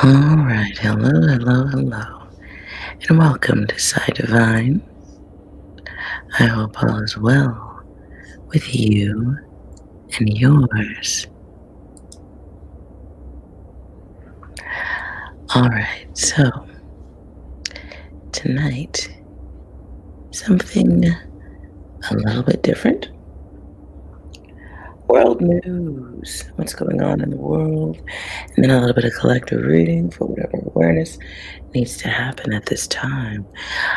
All right, hello, and welcome to Side Divine. I hope all is well with you and yours. All right, so tonight, something a little bit different. World news, what's going on in the world, and then a little bit of collective reading for whatever awareness needs to happen at this time.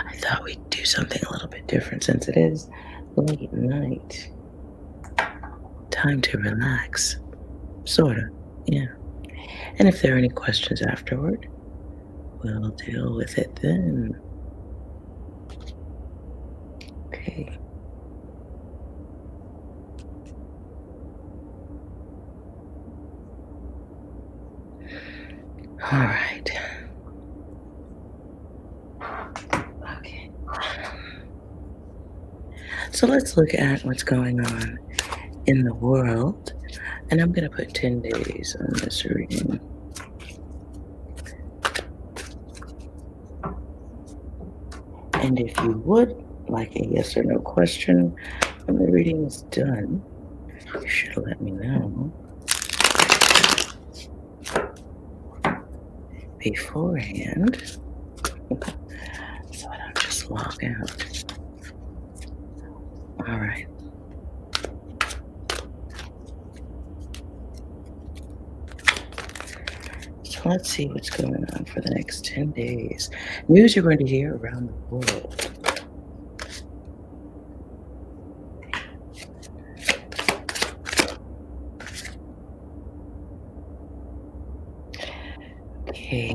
I thought we'd do something a little bit different since it is late night. Time to relax. Sort of, yeah. And if there are any questions afterward, we'll deal with it then. Okay. All right. Okay. So let's look at what's going on in the world. And I'm going to put 10 days on this reading. And if you would like a yes or no question when the reading is done, you should let me know beforehand so I don't just log out. All right. So let's see what's going on for the next 10 days. News you're going to hear around the world. Okay.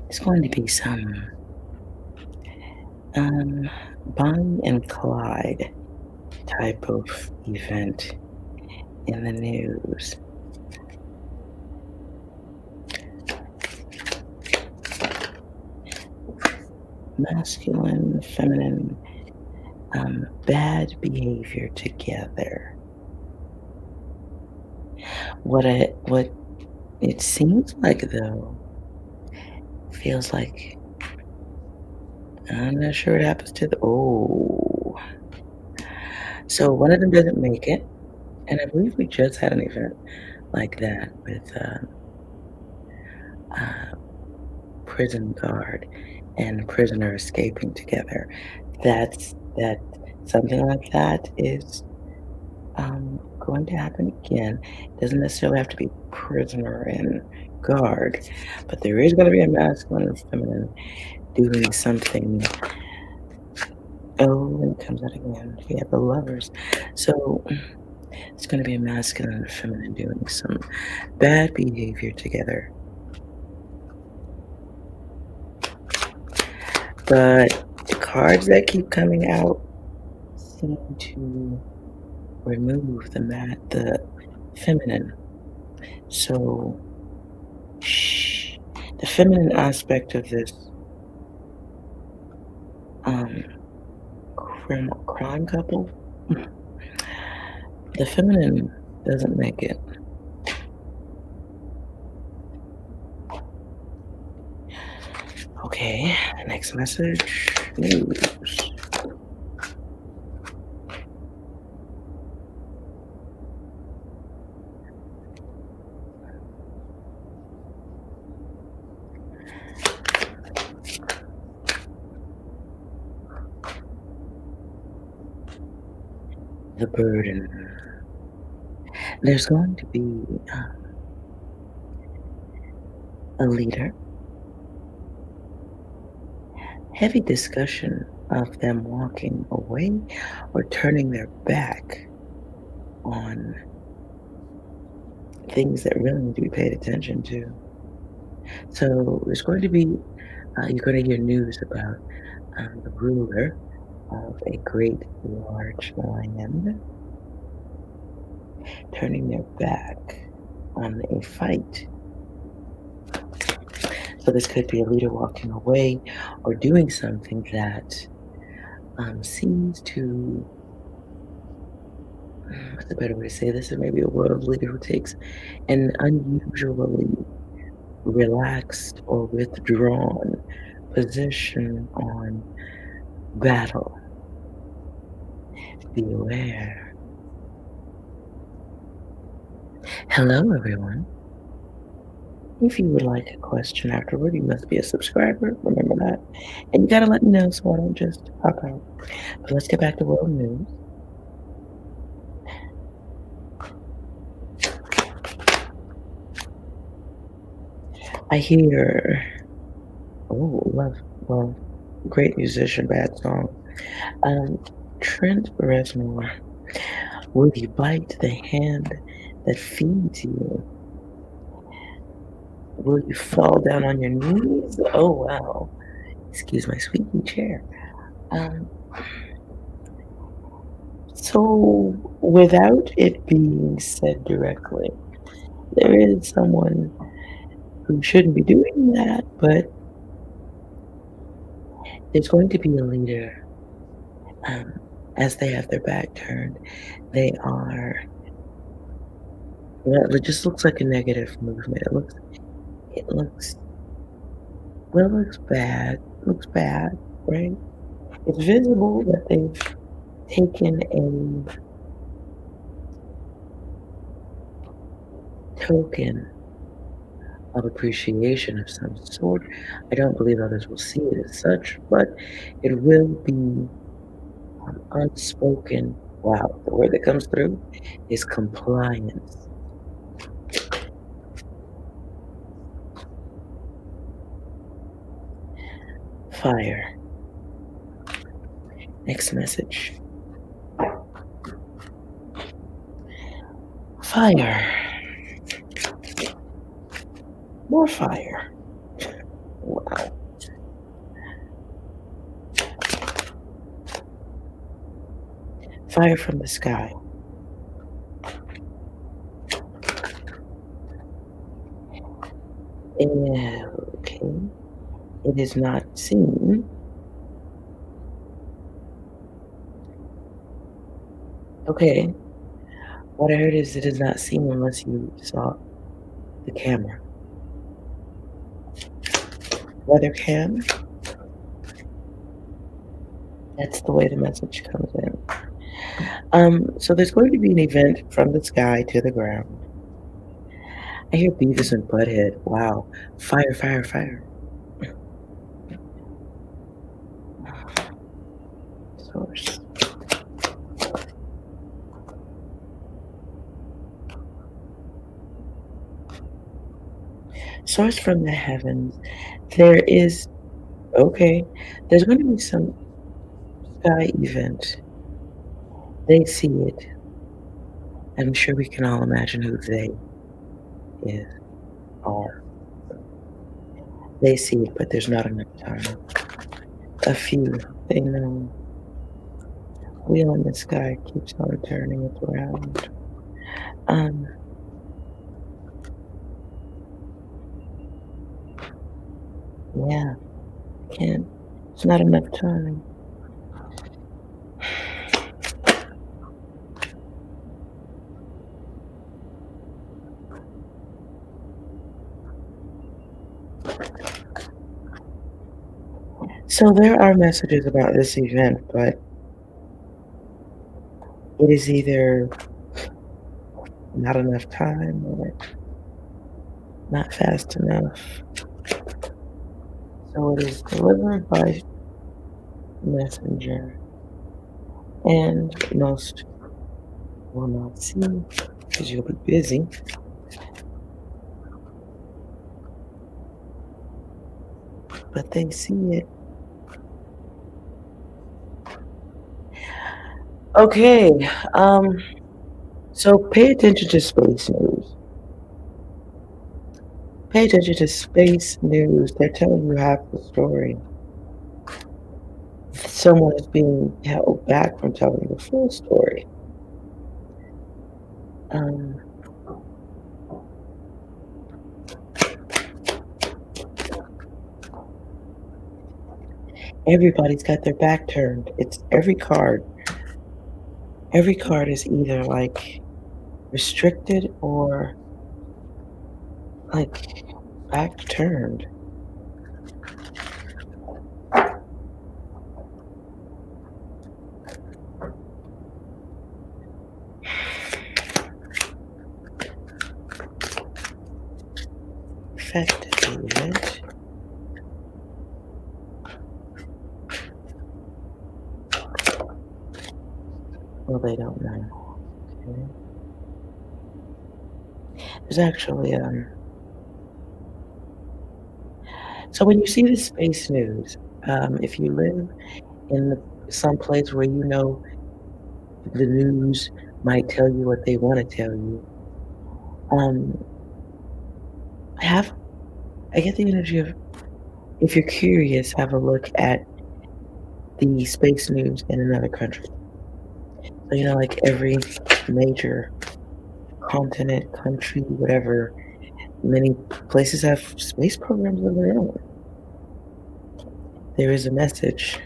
It's going to be some Bonnie and Clyde type of event in the news. Masculine, feminine, bad behavior together. What it seems like though, feels like I'm not sure what happens to the so one of them doesn't make it, and I believe we just had an event like that with uh, prison guard and prisoner escaping together. That something like that is going to happen again. Doesn't necessarily have to be prisoner and guard, but there is going to be a masculine and feminine doing something. Oh, and it comes out again. We have the lovers. So it's going to be a masculine and feminine doing some bad behavior together. But the cards that keep coming out seem to remove the feminine. So the feminine aspect of this um, crime couple, the feminine doesn't make it. Okay, next message. News. The burden. There's going to be a leader, heavy discussion of them walking away or turning their back on things that really need to be paid attention to. So there's going to be, you're going to hear news about the ruler of a great large land turning their back on a fight. So this could be a leader walking away or doing something that seems to, what's a better way to say this? Or maybe a world leader who takes an unusually relaxed or withdrawn position on battle. Be aware. Hello, everyone. If you would like a question afterward, you must be a subscriber. Remember that. And you gotta let me know so I don't just pop out. But let's get back to world news. I hear, oh, love, great musician, bad song. Um, Trent Reznor, will you bite the hand that feeds you? Will you fall down on your knees? Oh, wow. Excuse my squeaky chair. Um, so, without it being said directly, there is someone who shouldn't be doing that, but there's going to be a leader. Um, as they have their back turned, they are. Well, it just looks like a negative movement. It looks, well, it looks bad. It looks bad, right? It's visible that they've taken a token of appreciation of some sort. I don't believe others will see it as such, but it will be unspoken. Wow, the word that comes through is compliance. Fire. Next message. Fire. More fire. Wow. Fire from the sky. Okay. It is not seen. Okay. What I heard is it is not seen unless you saw the camera. Weather cam. That's the way the message comes in. So there's going to be an event from the sky to the ground. I hear Beavis and Butthead. Wow. Fire, fire, fire. Source. Source from the heavens. There is, okay, there's going to be some sky event. They see it. I'm sure we can all imagine who they is, are. They see it, but there's not enough time. A few, they know. Wheel in the sky keeps on turning it around. Um, yeah, can't. It's not enough time. So there are messages about this event, but it is either not enough time or not fast enough. So it is delivered by messenger, and most will not see because you'll be busy. But they see it. Okay, so pay attention to space news. Pay attention to space news. They're telling you half the story. Someone is being held back from telling the full story. Um, Everybody's got their back turned. It's every card. Every card is either like restricted or like Back turned. Effectively, right? Well, they don't know. Okay. There's actually so when you see the space news, if you live in some place where you know the news might tell you what they want to tell you, um, have I get the energy of if you're curious, have a look at the space news in another country. So you know, like every major continent, country, whatever, many places have space programs of their own. There is a message.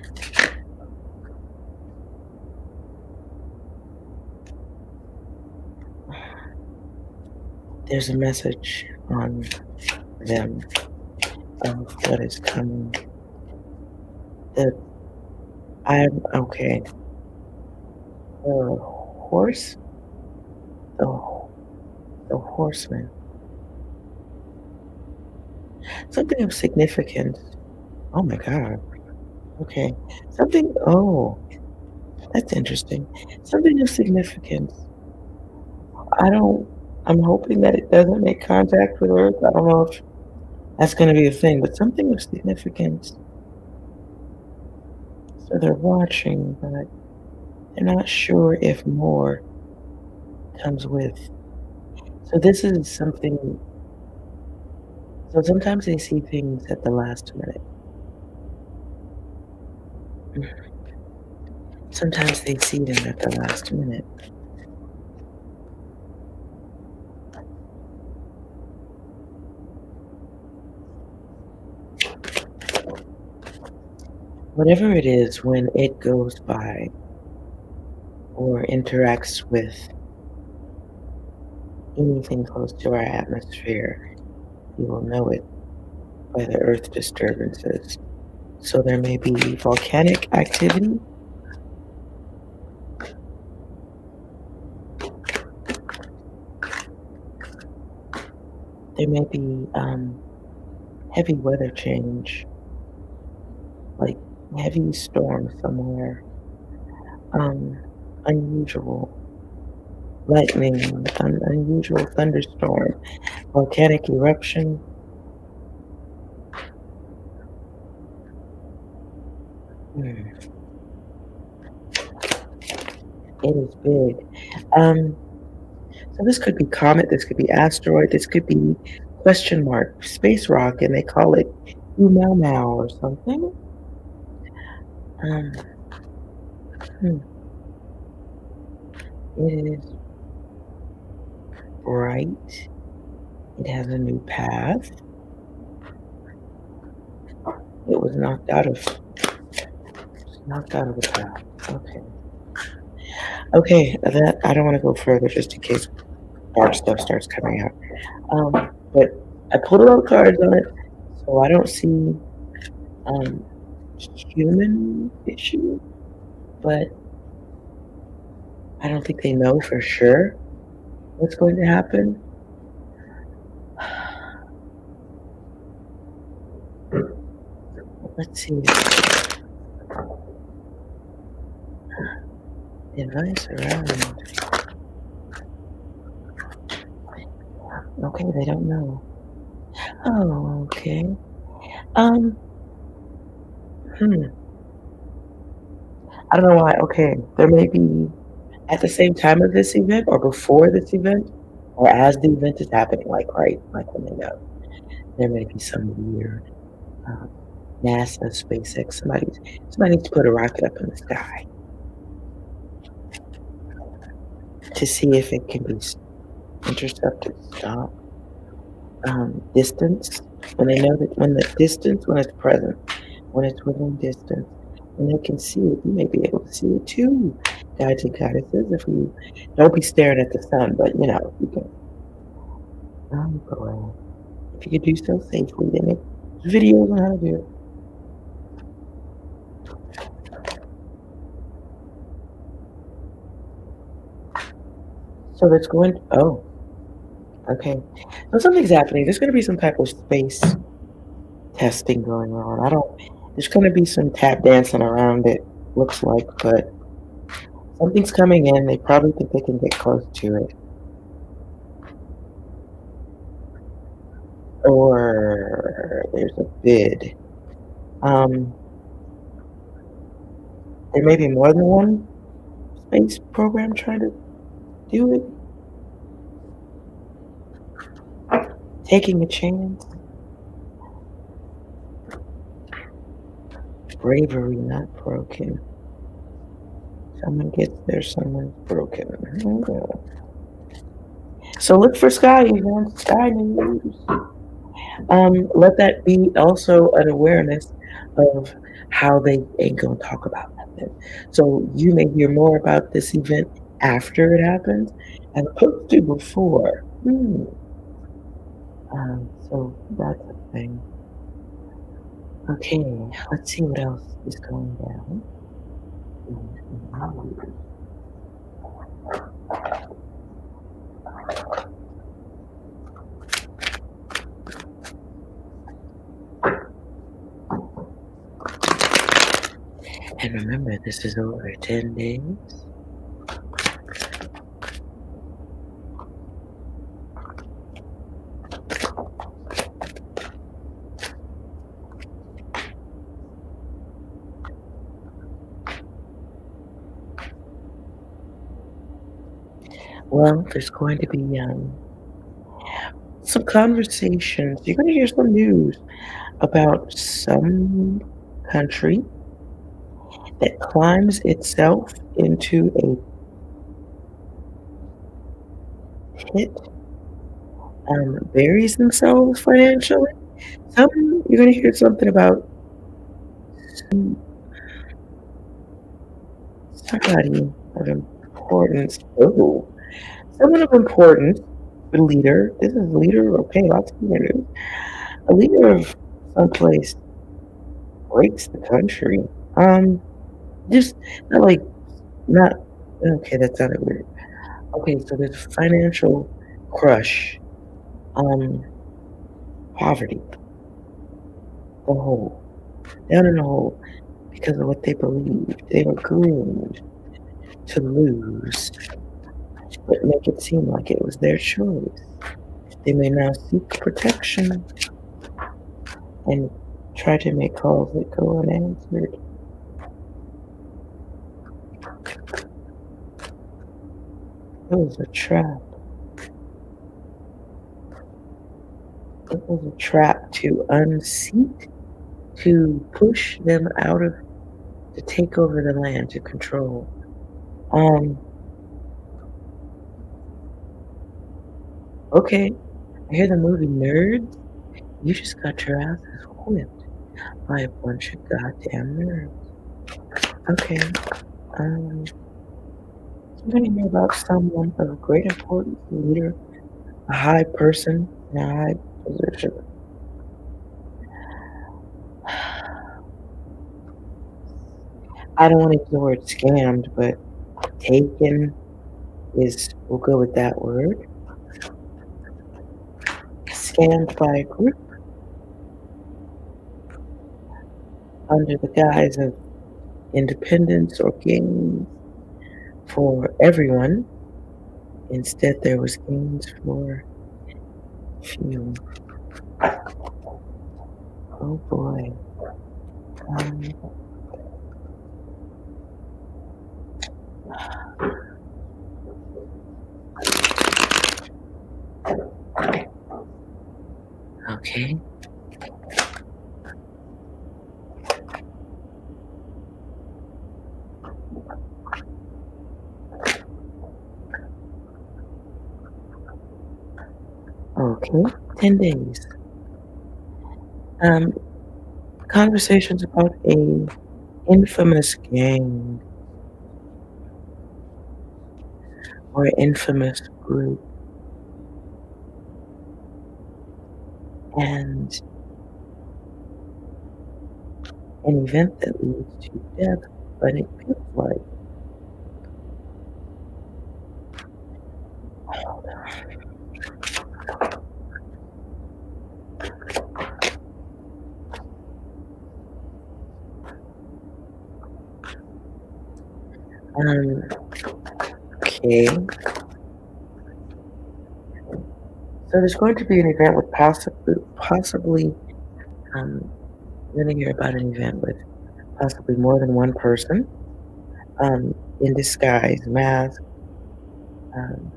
There's a message on them of what is coming. The I'm okay. The horse, the the horseman. Something of significance. Oh my God. Okay. Something. Oh, that's interesting. Something of significance. I don't. I'm hoping that it doesn't make contact with Earth. I don't know if that's going to be a thing, but something of significance. So they're watching, but they're not sure if more comes with. So this is something. So sometimes they see things at the last minute. Sometimes they see them at the last minute. Whatever it is, when it goes by or interacts with anything close to our atmosphere, you will know it by the earth disturbances. So there may be volcanic activity. There may be heavy weather change, like heavy storm somewhere, um, unusual lightning, unusual thunderstorm, volcanic eruption. Hmm, it is big. Um, so this could be comet, this could be asteroid, this could be question mark space rock, and they call it Mau or something. Um, hmm, it is bright. It has a new path. It was knocked out of the path. Okay. Okay, that I don't want to go further just in case dark stuff starts coming out. But I pulled a lot of cards on it, so I don't see um human issue, but I don't think they know for sure what's going to happen. Let's see. Advice around. Okay, they don't know. Oh, okay. Um, hmm. I don't know why. Okay, there may be at the same time of this event or before this event or as the event is happening, like right, like when they know, there may be some weird uh, NASA, SpaceX, somebody needs to put a rocket up in the sky to see if it can be intercepted, stopped, distance. When they know that when the distance, when it's present, when it's within distance, when they can see it, you may be able to see it too. Guides and goddesses, if you don't be staring at the sun, but you know, you can. Oh boy. If you could do so safely, then there's videos on how to do it. So that's going oh, okay. So something's happening. There's gonna be some type of space testing going on. I don't there's gonna be some tap dancing around it, looks like, but something's coming in. They probably think they can get close to it. Or there's a bid. Um, there may be more than one space program trying to do it. Taking a chance. Bravery not broken. Someone gets there, someone's broken. Oh. So look for Sky events, Sky News. Let that be also an awareness of how they ain't gonna talk about nothing. So you may hear more about this event after it happens as opposed to before. So that's a thing. Okay, let's see what else is going down. And remember, this is over 10 days. Well, there's going to be some conversations. You're going to hear some news about some country that climbs itself into a pit, buries themselves financially. Some you're going to hear something about some, somebody of importance. Oh, someone of importance, a leader. This is a leader. Okay, lots of news. A leader of someplace breaks the country. Um, just not like not okay. That sounded weird. Okay, so there's financial crush, um, poverty, the hole, down in the hole because of what they believed. They were groomed to lose, but make it seem like it was their choice. They may now seek protection and try to make calls that go unanswered. It was a trap. It was a trap to unseat, to push them out of, to take over the land, to control. Um, okay, I hear the movie Nerds. You just got your asses whipped by a bunch of goddamn nerds. Okay, um, you're gonna hear about someone of great importance, a leader, a high person in a high position. I don't want to use the word scammed, but taken is, we'll go with that word. Scammed by a group under the guise of independence or gains for everyone. Instead, there was gains for few. Oh boy. Um, okay. Okay. 10 days. Um, conversations about a infamous gang or infamous group. and an event that leads to death, but it feels like, um, okay. So there's going to be an event with possibly, um, we're gonna hear about an event with possibly more than one person, in disguise, mask, um,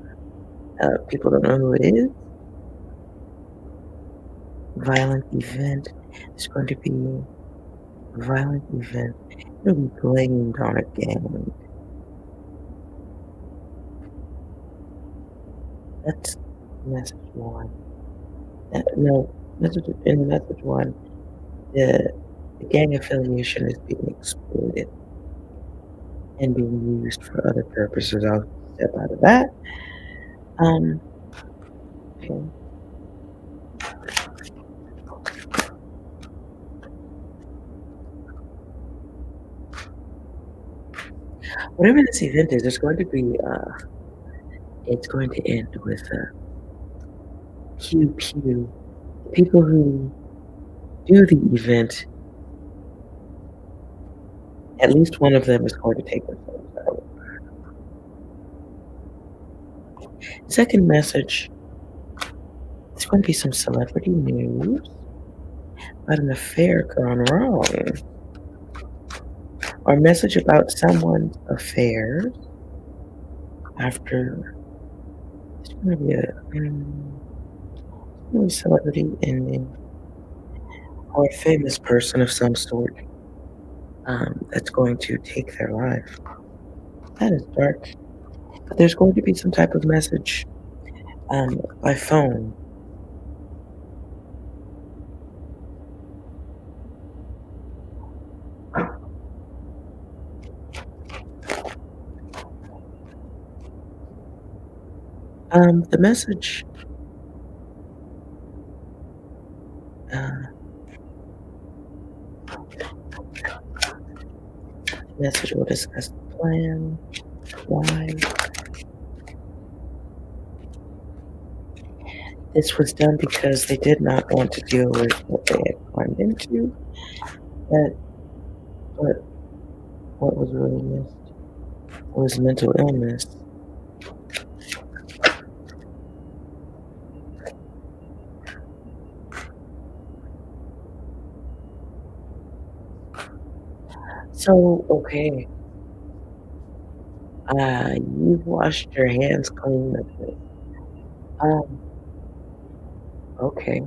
people don't know who it is. Violent event. There's going to be a violent event. It'll be blamed on a gang. That's message one. No, message one, the gang affiliation is being exploited and being used for other purposes. I'll step out of that. Um, okay. Whatever this event is, there's going to be, it's going to end with pew pew. The people who do the event, at least one of them is going to take themselves out. Second message, there's going to be some celebrity news about an affair gone wrong, or a message about someone's affairs after there's going to be a celebrity ending or a famous person of some sort that's going to take their life. That is dark. But there's going to be some type of message by phone. The uh, message will discuss the plan, why. This was done because they did not want to deal with what they had climbed into. That, but what was really missed was mental illness. So, okay, you've washed your hands clean of this. Um, okay,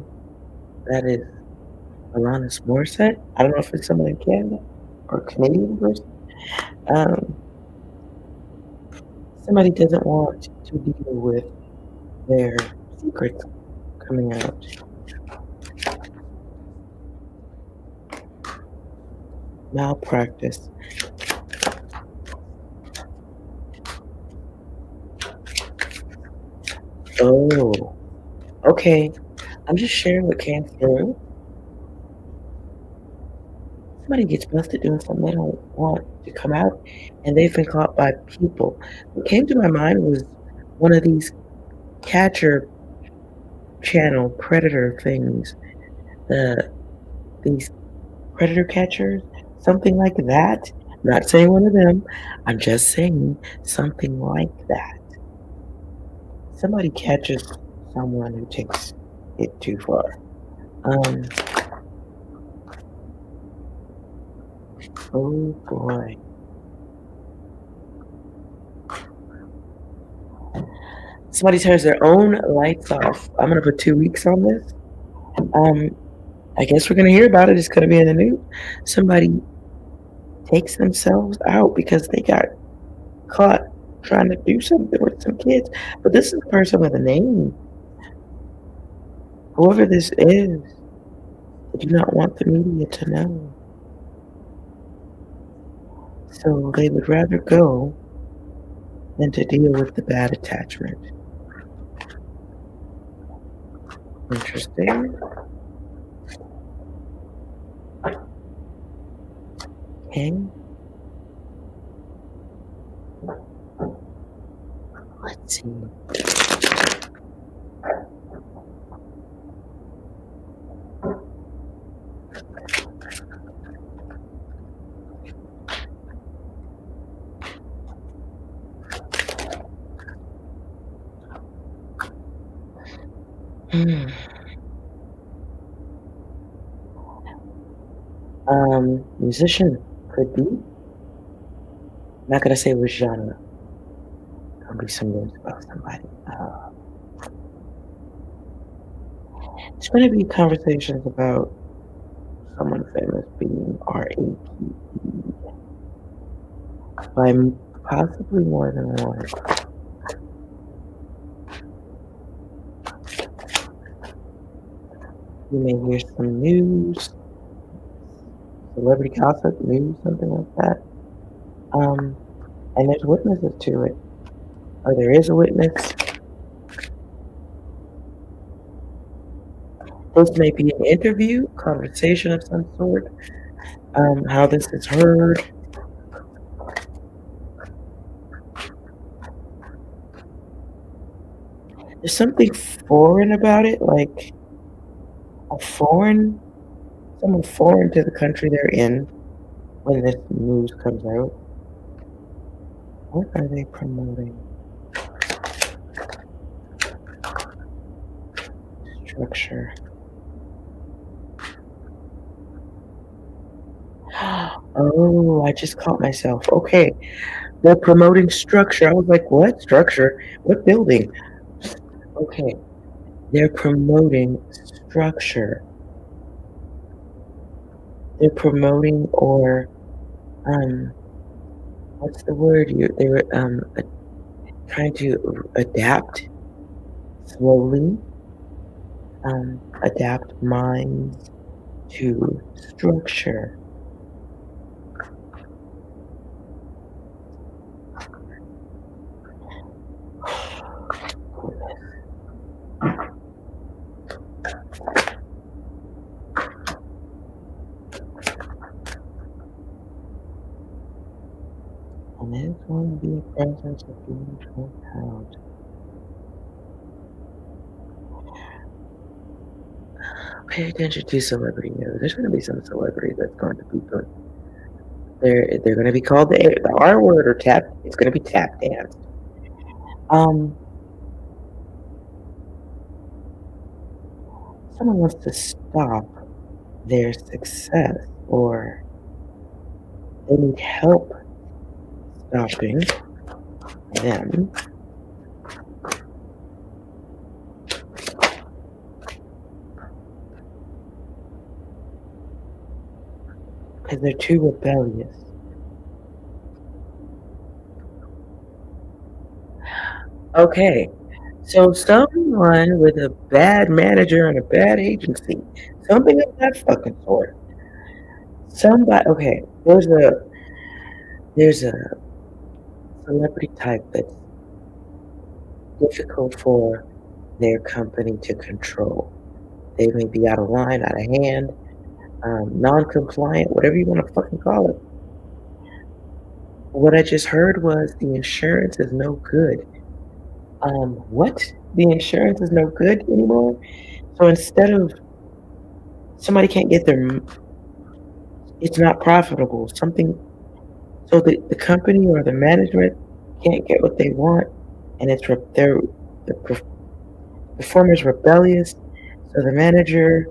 that is Alanis Morissette. I don't know if it's someone in Canada or Canadian person. Um, somebody doesn't want to deal with their secrets coming out. Malpractice. Oh, okay. I'm just sharing what came through. Somebody gets busted doing something they don't want to come out, and they've been caught by people. What came to my mind was one of these catcher channel predator things. The these predator catchers, something like that. I'm not saying one of them. I'm just saying something like that. Somebody catches someone who takes it too far. Um, oh boy. Somebody turns their own lights off. I'm gonna put 2 weeks on this. Um, I guess we're gonna hear about it. It's gonna be in the news. Somebody takes themselves out because they got caught trying to do something with some kids. But this is a person with a name. Whoever this is, they do not want the media to know. So they would rather go than to deal with the bad attachment. Interesting. Okay, let's see. Hmm. Musician could be. Not gonna say which genre. Gonna be some news about somebody. It's gonna be conversations about someone famous being R.A.P. by possibly more than one. You may hear some news, celebrity gossip, news, something like that. Um, and there's witnesses to it, or there is a witness. This may be an interview, conversation of some sort. How this is heard. There's something foreign about it, like a foreign, someone foreign to the country they're in when this news comes out. What are they promoting? Structure. Oh, I just caught myself. Okay, they're promoting structure. I was like, what structure? What building? Okay, they're promoting structure. They're promoting or um, what's the word? They're trying to adapt slowly, adapt minds to structure. And there's going to be a presence of being out. Pay attention to celebrity news. There's going to be some celebrity that's going to be good. They're going to be called the R word or tap. It's going to be tap danced. Um, Someone wants to stop their success, or they need help stopping them because they're too rebellious. Okay, so someone with a bad manager and a bad agency, something of that fucking sort. Somebody, okay, there's a celebrity type that's difficult for their company to control. They may be out of line, out of hand, non-compliant, whatever you want to fucking call it. What I just heard was the insurance is no good. What? The insurance is no good anymore? So instead of somebody can't get it's not profitable. So the company or the management can't get what they want, and the performer's rebellious. So the manager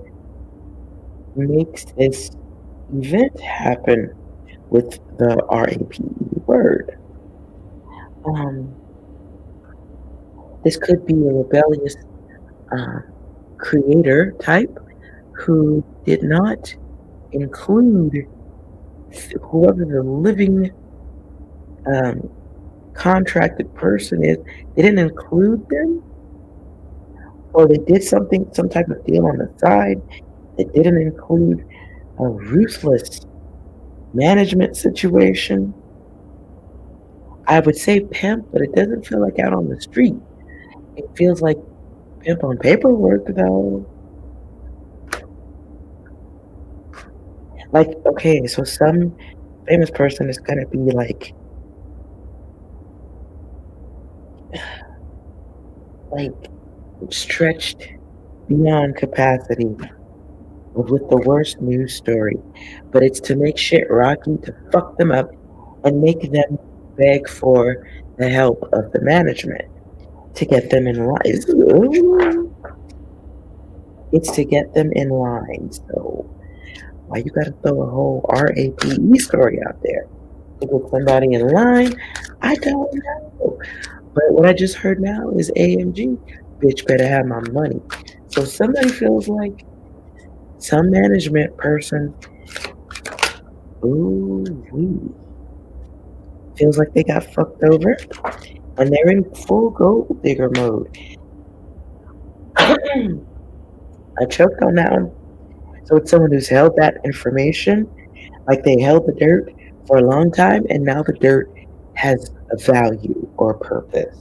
makes this event happen with the RAPE word. Um, this could be a rebellious uh, creator type who did not include whoever the living um, contracted person is. They didn't include them, or they did some type of deal on the side that didn't include a ruthless management situation. I would say pimp, but it doesn't feel like out on the street. It feels like pimp on paperwork, though. Like, okay, so some famous person is gonna be like stretched beyond capacity with the worst news story, but it's to make shit rocky, to fuck them up, and make them beg for the help of the management to get them in line. It's to get them in line. So why you gotta throw a whole RAPE story out there to get somebody in line? I don't know. But what I just heard now is AMG, bitch better have my money. So somebody feels like some management person, ooh, feels like they got fucked over and they're in full gold digger mode. I choked on that one. So it's someone who's held that information, like they held the dirt for a long time, and now the dirt has a value or a purpose.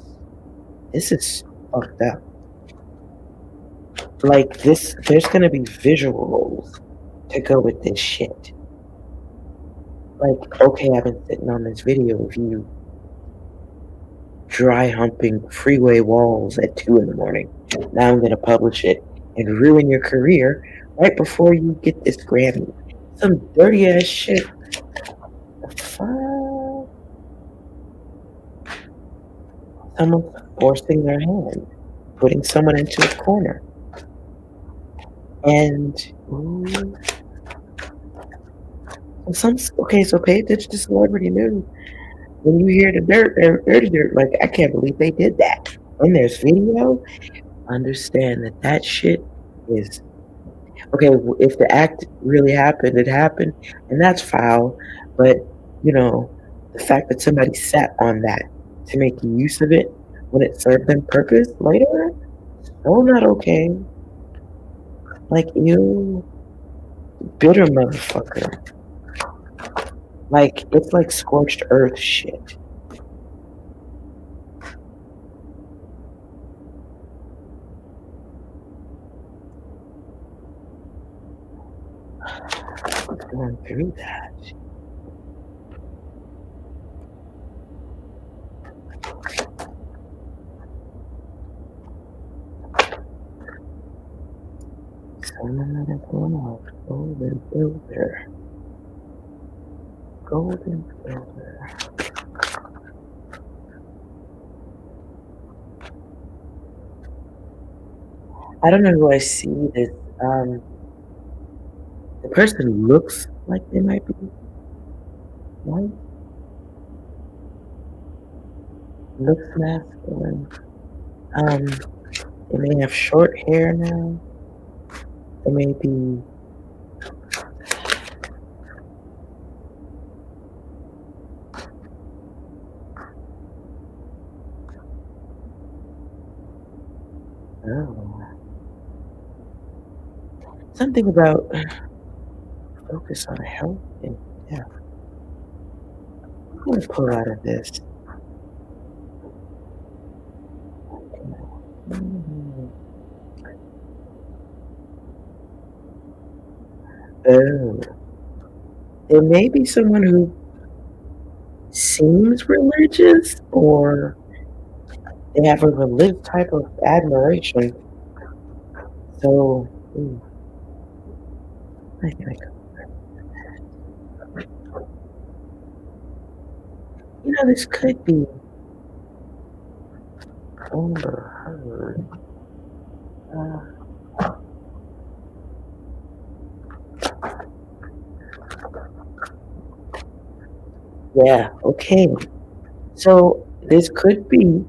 This is fucked up. Like this, there's gonna be visuals to go with this shit. Like, okay, I've been sitting on this video of you dry humping freeway walls at 2 in the morning. Now I'm gonna publish it and ruin your career right before you get this Grammy. Some dirty ass shit. The fuck? Someone's forcing their hand, putting someone into a corner. And ooh, okay, so pay attention to celebrity news. When you hear the dirty dirt, like I can't believe they did that. When there's video, understand that that shit is okay. If the act really happened, it happened, and that's foul. But you know, the fact that somebody sat on that to make use of it when it served them purpose later, oh, not okay. Like you, bitter motherfucker. Like it's like scorched earth shit. Going through that. Someone going off. Golden Builder. Golden Builder. I don't know who I see this. The person looks like they might be white. Looks masculine. They may have short hair now. They may be. Oh. Something about focus on health and death. I'm going to pull out of this. Oh. There may be someone who seems religious or they have a religious type of admiration. So, I think, you know, this could be Amber Heard. Yeah, okay. So this could be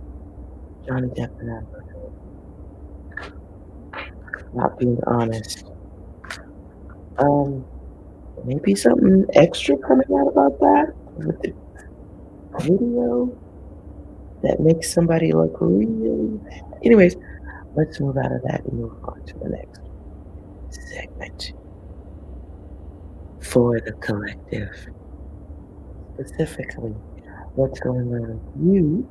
Johnny Depp and Amber Heard. Not being honest. Maybe something extra coming out about that with the video that makes somebody look really bad. Anyways, let's move out of that and move on to the next segment for the collective. Specifically, what's going on with you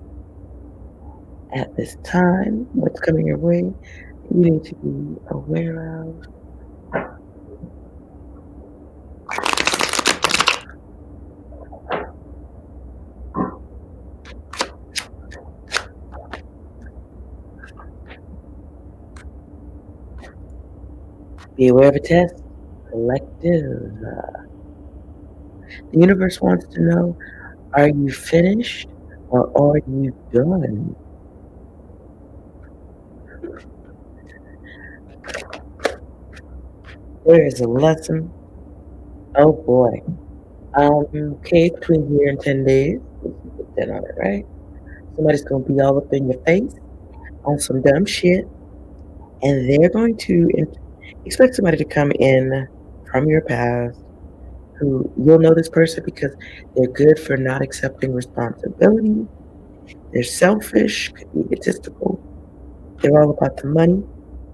at this time, what's coming your way, you need to be aware of. Be aware of a test. Collective. The universe wants to know, are you finished or are you done? There is a lesson. Oh boy. Okay, between here and 10 days, if you put that on it, right? Somebody's gonna be all up in your face on some dumb shit, and they're going to expect somebody to come in from your past who you'll know this person because they're good for not accepting responsibility. They're selfish, could be egotistical. They're all about the money.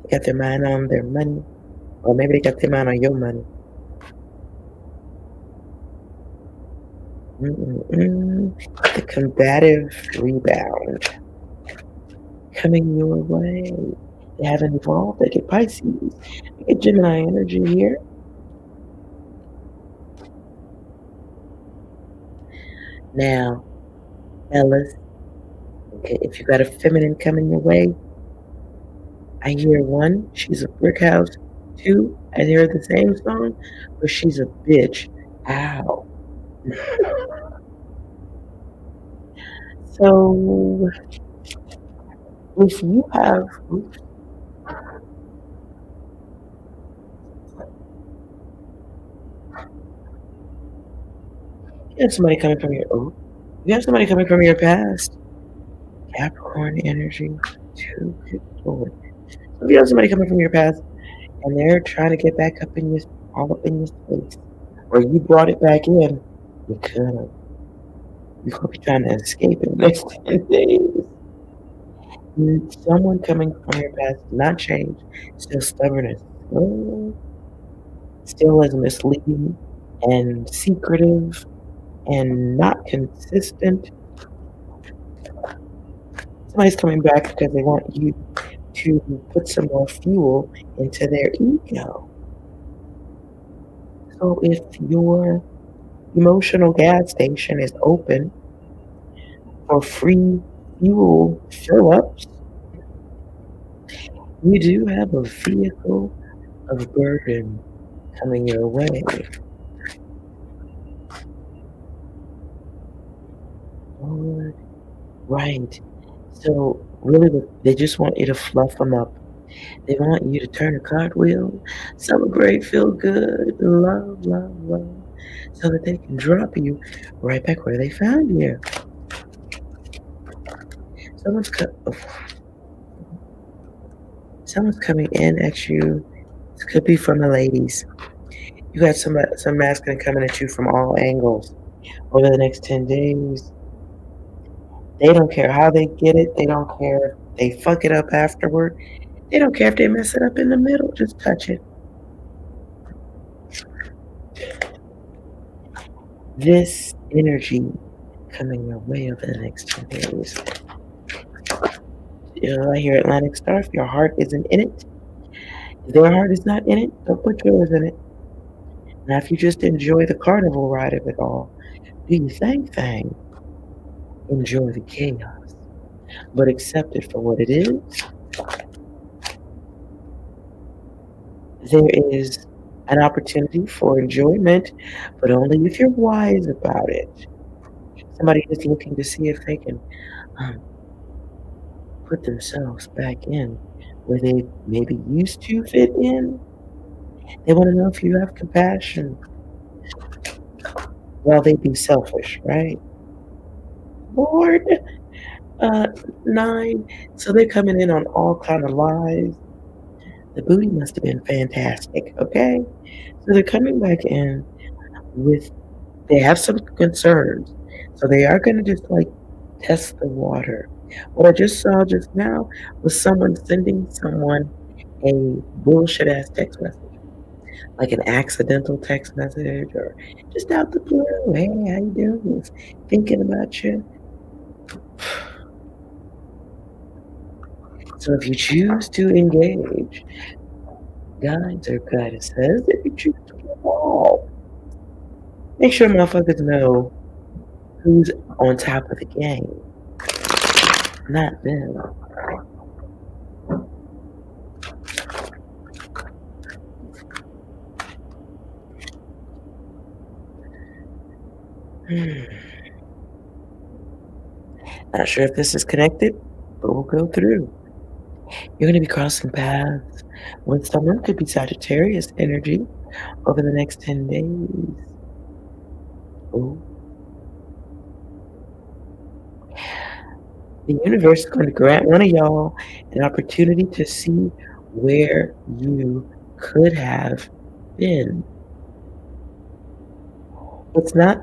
They got their mind on their money, or maybe they got their mind on your money. Mm-mm-mm. The combative rebound coming your way. They haven't evolved. They get Pisces. They get Gemini energy here. Now, fellas, okay, if you got a feminine coming your way, I hear one, she's a brick house. Two, I hear the same song, but she's a bitch. Ow. So, if you have, you have somebody coming from your, oh, you have somebody coming from your past, Capricorn energy, two, good lord. So if you have somebody coming from your past and they're trying to get back up in your, all up in your space, or you brought it back in, you could. You're gonna be trying to escape in the next 10 days. Someone coming from your past did not change, still stubborn as well, still as misleading and secretive and not consistent. Somebody's coming back because they want you to put some more fuel into their ego. So if your emotional gas station is open for free fuel fill ups, you do have a vehicle of burden coming your way. Lord, right. So really, they just want you to fluff them up. They want you to turn a cartwheel, celebrate, feel good, love, love, love, so that they can drop you right back where they found you. Someone's someone's coming in at you. This could be from the ladies. You got some masculine coming at you from all angles over the next 10 days. They don't care how they get it. They don't care if they fuck it up afterward. They don't care if they mess it up in the middle. Just touch it. This energy coming your way over the next 10 days. You know, I hear Atlantic Star. If your heart isn't in it, if their heart is not in it, don't put yours in it. Now, if you just enjoy the carnival ride of it all, do your thing. Enjoy the chaos, but accept it for what it is. There is an opportunity for enjoyment, but only if you're wise about it. Somebody is looking to see if they can um, put themselves back in where they maybe used to fit in. They want to know if you have compassion. Well, they be selfish, right? Lord, uh, 9. So they're coming in on all kind of lies. The booty must have been fantastic, okay? So they're coming back in with, they have some concerns. So they are going to just like test the water. What I just saw just now was someone sending someone a bullshit ass text message, like an accidental text message or just out the blue. Hey, how you doing? Thinking about you. So if you choose to engage, guides or goddesses, if you choose to evolve, make sure motherfuckers know who's on top of the game, not them. Hmm. Not sure if this is connected, but we'll go through. You're going to be crossing paths with someone, could be Sagittarius energy, over the next 10 days. Oh, the universe is going to grant one of y'all an opportunity to see where you could have been. It's not,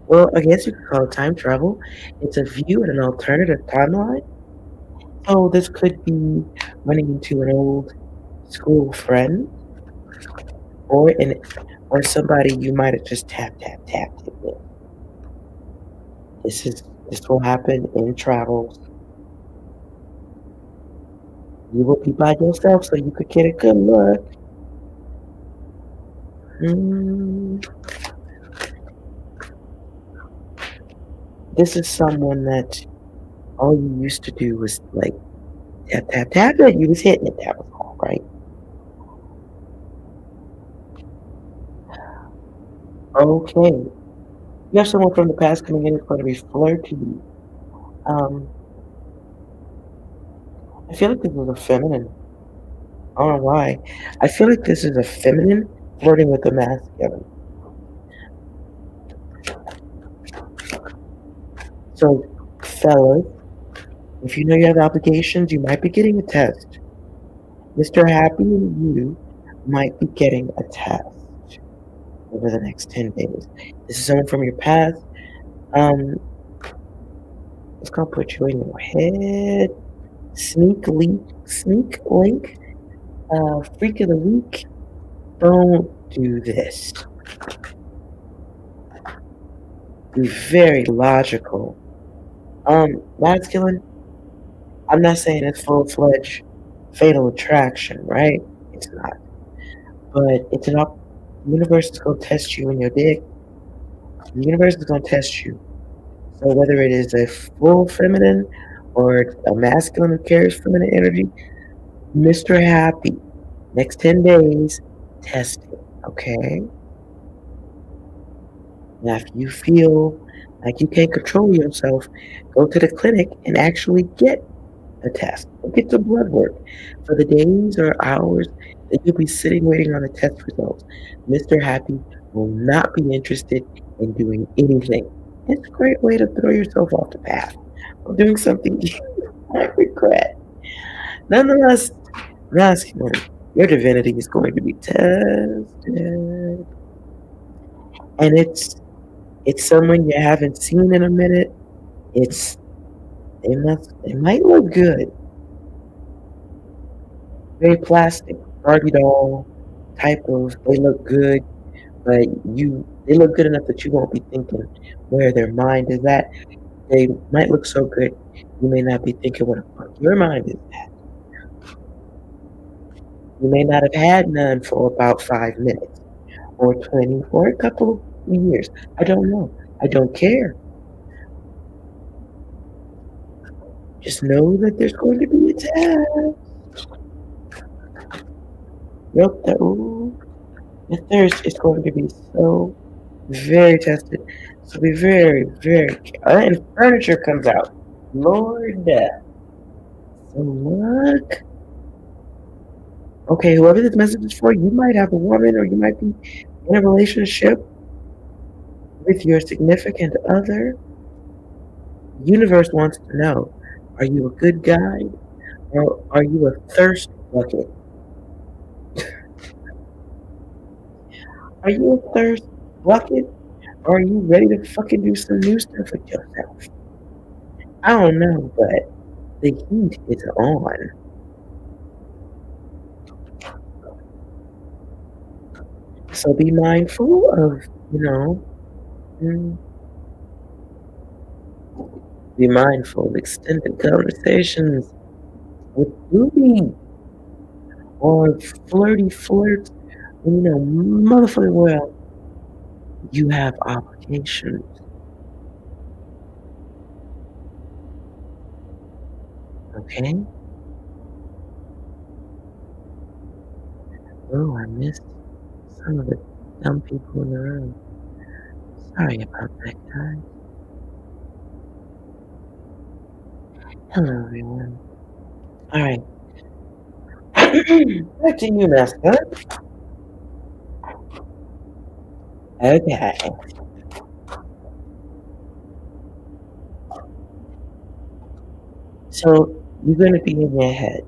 well, I guess you could call it time travel. It's a view at an alternative timeline. So this could be running into an old school friend or an or somebody you might have just tapped it with. This will happen in travels. You will be by yourself so you could get a good look. Mm, this is someone that all you used to do was like tap it. You was hitting it. That was all, right? Okay. You have someone from the past coming in who's going to be flirty. Um, I feel like this is a feminine. I don't know why. I feel like this is a feminine flirting with a masculine. So, fellas, if you know you have obligations, you might be getting a test. Mr. Happy and you might be getting a test over the next 10 days. This is someone from your past. Um, it's gonna put you in your head. Sneak link, freak of the week. Don't do this. Be very logical. Masculine, I'm not saying it's full-fledged fatal attraction, right? It's not. But it's an op the universe is gonna test you in your dick. The universe is gonna test you. So whether it is a full feminine or a masculine who carries feminine energy, Mr. Happy, next 10 days, test it, okay? Now, if you feel like you can't control yourself, go to the clinic and actually get a test. Get the blood work. For the days or hours that you'll be sitting waiting on the test results, Mr. Happy will not be interested in doing anything. It's a great way to throw yourself off the path of doing something you might regret. Nonetheless, masculine, your divinity is going to be tested. And it's someone you haven't seen in a minute. It's they might look good. Very plastic, Barbie doll type of they look good, but they look good enough that you won't be thinking where their mind is at. They might look so good, you may not be thinking what the fuck your mind is at. You may not have had none for about 5 minutes or 20 or a couple of years. I don't know. I don't care. Just know that there's going to be a test. Yep, the thirst is going to be so very tested. So be very, very and furniture comes out. Lord. So look. Okay, whoever this message is for, you might have a woman or you might be in a relationship with your significant other. The universe wants to know, are you a good guy or are you a thirst bucket? Are you a thirst bucket or are you ready to fucking do some new stuff with yourself? I don't know, but the heat is on. So be mindful of, you know, mm, be mindful of extended conversations with booty or flirty flirt. You know, motherfucking well, you have obligations. Okay? Oh, I missed some of the dumb people in the room. Sorry about that, guys. Hello, everyone. All right. Back to you, mascot. Okay. So you're going to be in your head.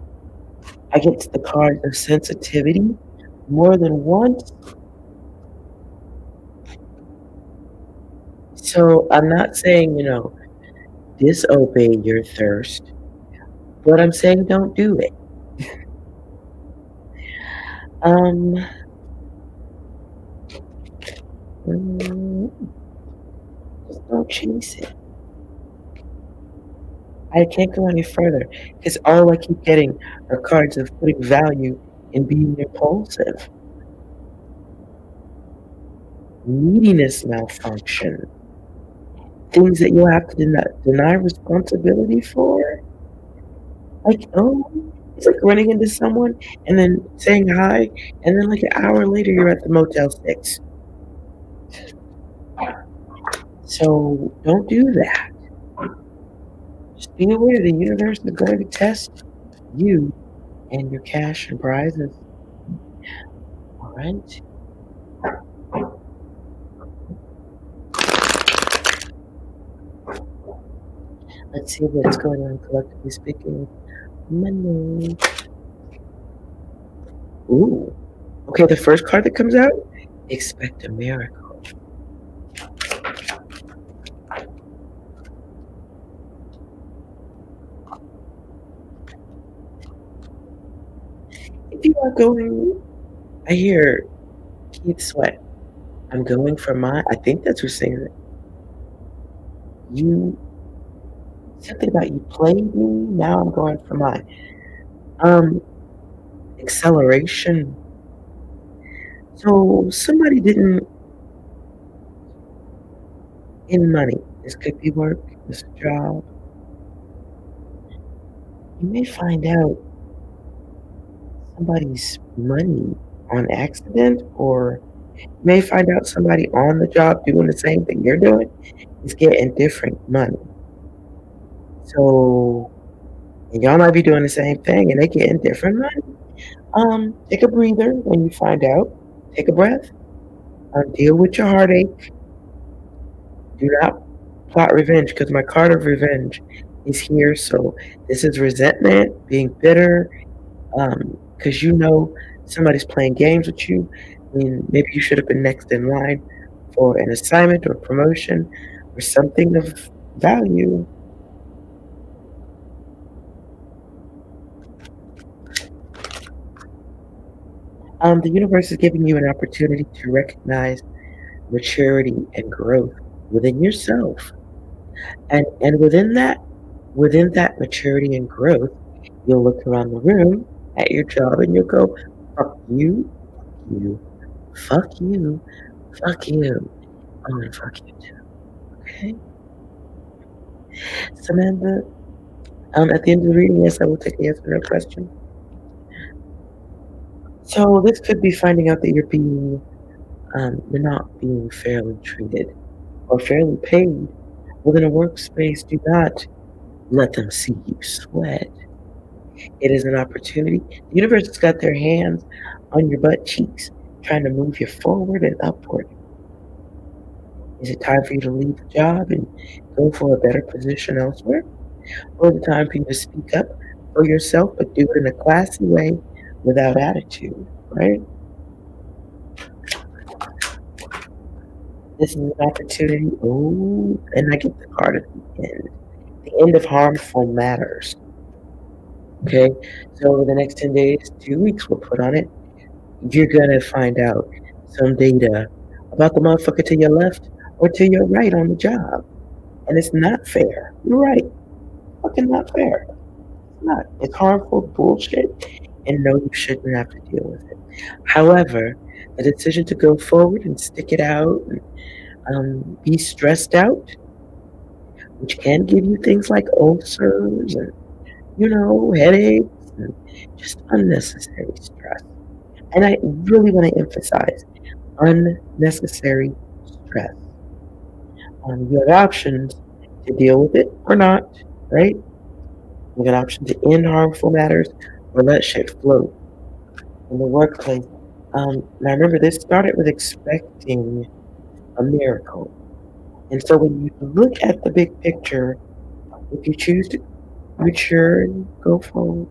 I get to the card of sensitivity more than once. So I'm not saying, disobey your thirst, but I'm saying don't do it. Um, mm, just don't chase it. I can't go any further because all I keep getting are cards of putting value in being impulsive, neediness malfunction, things that you'll have to deny responsibility for. Like, oh, it's like running into someone and then saying hi, and then like an hour later you're at the Motel 6. So don't do that. Just be aware the universe is going to test you and your cash and prizes. All right. Let's see what's going on collectively speaking. Money. Ooh. Okay, the first card that comes out, expect a miracle. If you are going, I hear Keith Sweat. I'm going for mine. I think that's who's saying it. You something about you played me. Now I'm going for mine. Um, acceleration. So somebody didn't in money. This could be work. This job. You may find out somebody's money on accident, or you may find out somebody on the job doing the same thing you're doing is getting different money. So and y'all might be doing the same thing and they getting different money. Take a breather when you find out. Take a breath. Deal with your heartache. Do not plot revenge because my card of revenge is here. So this is resentment, being bitter, because somebody's playing games with you. I mean, maybe you should have been next in line for an assignment or promotion or something of value. The universe is giving you an opportunity to recognize maturity and growth within yourself. And within that maturity and growth, you'll look around the room at your job and you'll go, fuck you, you, fuck you, fuck you. Oh, and fuck you too. Okay? Samantha, at the end of the reading, yes, I will take the yes or no question. So this could be finding out that you're not being fairly treated or fairly paid within a workspace. Do not let them see you sweat. It is an opportunity. The universe has got their hands on your butt cheeks, trying to move you forward and upward. Is it time for you to leave the job and go for a better position elsewhere? Or is it time for you to speak up for yourself, but do it in a classy way without attitude, right? This is an opportunity. Oh, and I get the card at the end. The end of harmful matters. Okay, so over the next 10 days, 2 weeks we'll put on it. You're gonna find out some data about the motherfucker to your left or to your right on the job. And it's not fair. You're right. Fucking not fair. It's not. It's harmful bullshit. And no, you shouldn't have to deal with it. However, the decision to go forward and stick it out and be stressed out, which can give you things like ulcers and, headaches and just unnecessary stress. And I really want to emphasize unnecessary stress. You have options to deal with it or not, right? You got option to end harmful matters or let shit float in the workplace. Now remember, this started with expecting a miracle. And so when you look at the big picture, if you choose to mature and go forward,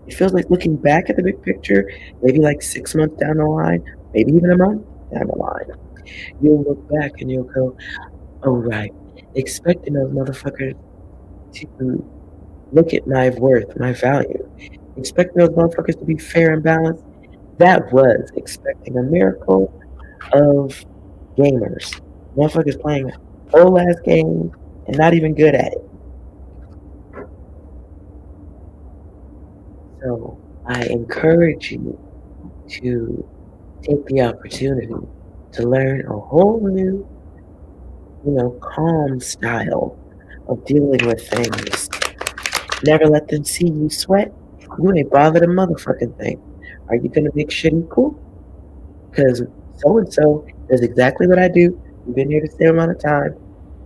it feels like looking back at the big picture, maybe like 6 months down the line, maybe even a month down the line, you'll look back and you'll go, oh, right, expecting those motherfuckers to look at my worth, my value, expecting those motherfuckers to be fair and balanced. That was expecting a miracle of gamers. Motherfuckers playing old ass games and not even good at it. So I encourage you to take the opportunity to learn a whole new, calm style of dealing with things. Never let them see you sweat. You ain't bothered a motherfucking thing. Are you gonna make shit equal? Because so and so does exactly what I do. You've been here the same amount of time.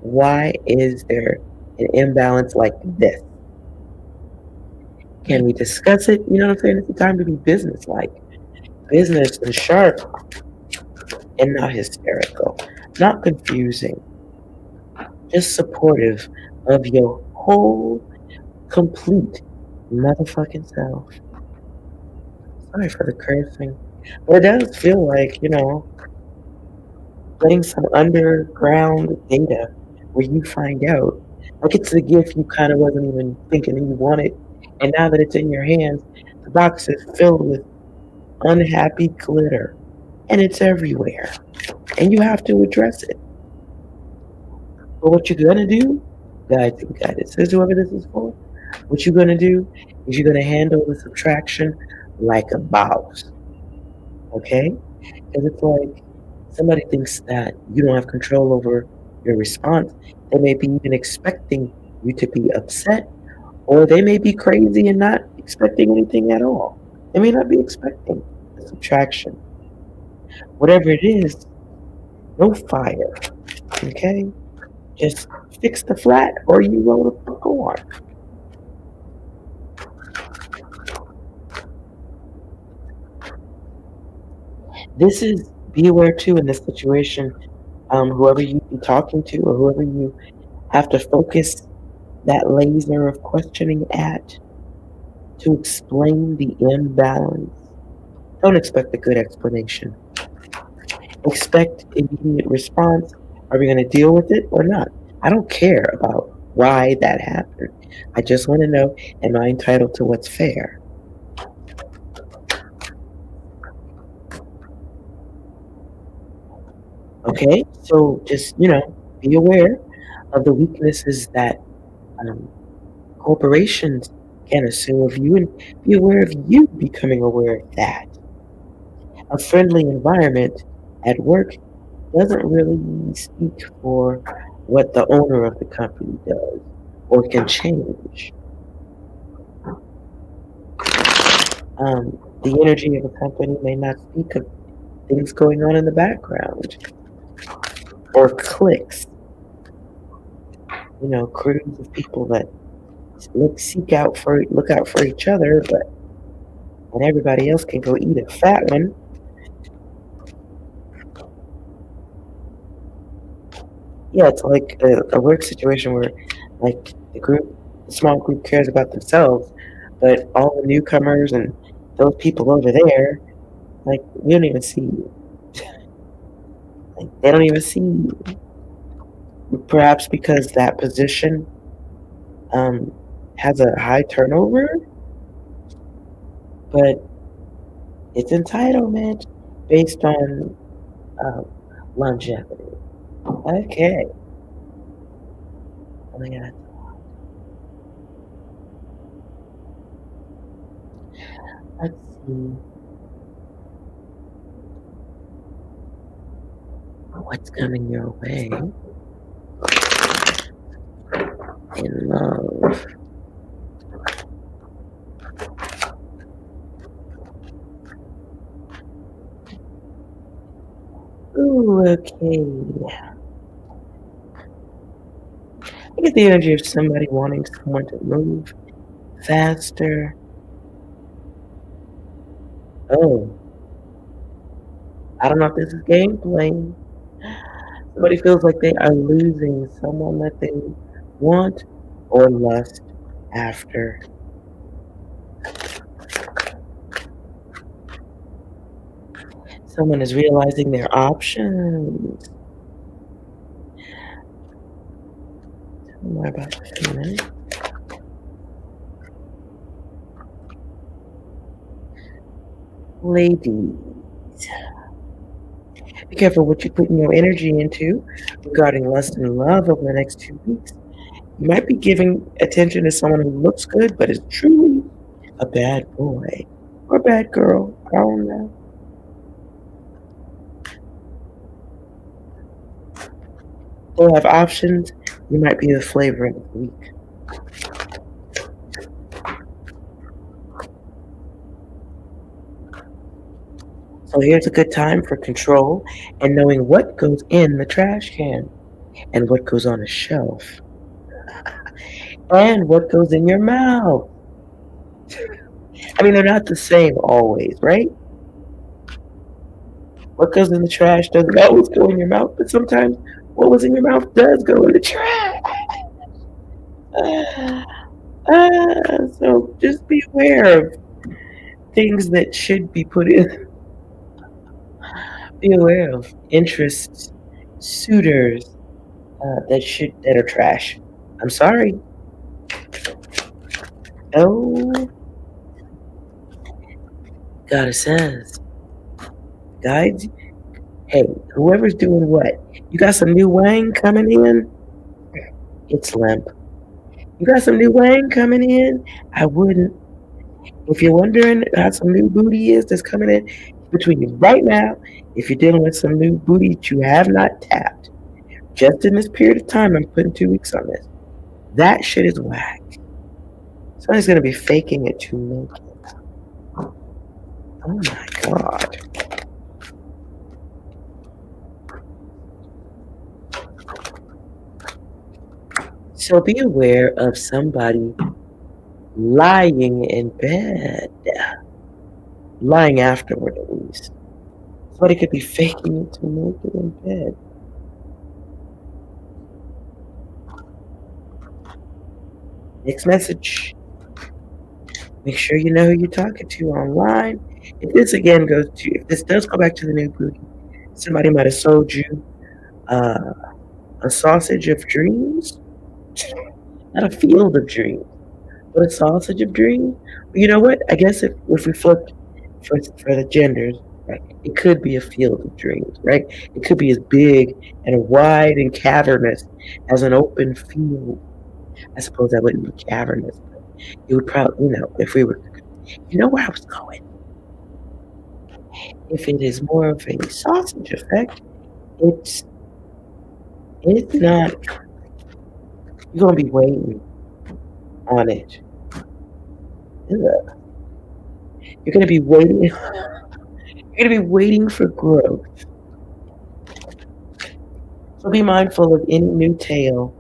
Why is there an imbalance like this? Can we discuss it? You know what I'm saying? It's the time to be business-like, business and sharp, and not hysterical, not confusing, just supportive of your whole, complete motherfucking self. Sorry for the cursing, but it does feel like, getting some underground data where you find out, like it's a gift you kind of wasn't even thinking you wanted, and now that it's in your hands, the box is filled with unhappy glitter, and it's everywhere, and you have to address it. But what you're gonna do, guys, this is whoever this is for. What you're gonna do is you're gonna handle the subtraction like a boss, okay? Because it's like somebody thinks that you don't have control over your response. They may be even expecting you to be upset, or they may be crazy and not expecting anything at all. They may not be expecting the subtraction. Whatever it is, no fire, okay? Just fix the flat or you roll the fuck on. This is be aware too in this situation, whoever you be talking to or whoever you have to focus that laser of questioning at to explain the imbalance. Don't expect a good explanation. Expect immediate response. Are we going to deal with it or not? I don't care about why that happened. I just want to know, am I entitled to what's fair? Okay, so just, be aware of the weaknesses that um, corporations can assume of you and be aware of you becoming aware of that. A friendly environment at work doesn't really speak for what the owner of the company does or can change. The energy of a company may not speak of things going on in the background or cliques, crews of people that look out for each other, but when everybody else can go eat a fat one. Yeah, it's like a work situation where, like, the small group cares about themselves, but all the newcomers and those people over there, like, we don't even see you. Like, they don't even see you. Perhaps because that position um, has a high turnover, but it's entitlement based on um, longevity. Okay. Oh my God. Let's see what's coming your way in love. Ooh, okay. I get the energy of somebody wanting someone to move faster. Oh, I don't know if this is gameplay. Somebody feels like they are losing someone that they want or lust after. Someone is realizing their options. Tell me more about the feeling. Ladies, be careful what you put your energy into regarding lust and love over the next 2 weeks. You might be giving attention to someone who looks good but is truly a bad boy or bad girl. I don't know. They'll have options. You might be the flavor of the week. So here's a good time for control and knowing what goes in the trash can and what goes on a shelf and what goes in your mouth. I mean, they're not the same always, right? What goes in the trash doesn't always go in your mouth, but sometimes what was in your mouth does go in the trash. So just be aware of things that should be put in. Be aware of interests, suitors that are trash. I'm sorry. Oh, God says, guides. Hey, whoever's doing what? You got some new wang coming in? It's limp. You got some new wang coming in? I wouldn't. If you're wondering how some new booty is that's coming in between you right now, if you're dealing with some new booty that you have not tapped, just in this period of time, I'm putting 2 weeks on this. That shit is whack. Somebody's gonna be faking it to make it. Oh my god. So be aware of somebody lying in bed. Lying afterward, at least. Somebody could be faking it to make it in bed. Next message. Make sure you know who you're talking to online. If this does go back to the new booty, somebody might have sold you a sausage of dreams, not a field of dreams, but a sausage of dreams. But you know what? I guess if we flipped for the genders, right, it could be a field of dreams, right? It could be as big and wide and cavernous as an open field. I suppose that wouldn't be cavernous, but it would probably, if we were, where I was going. If it is more of a sausage effect, it's not. You're gonna be waiting on it. Ugh. You're gonna be waiting. You're gonna be waiting for growth. So be mindful of any new tail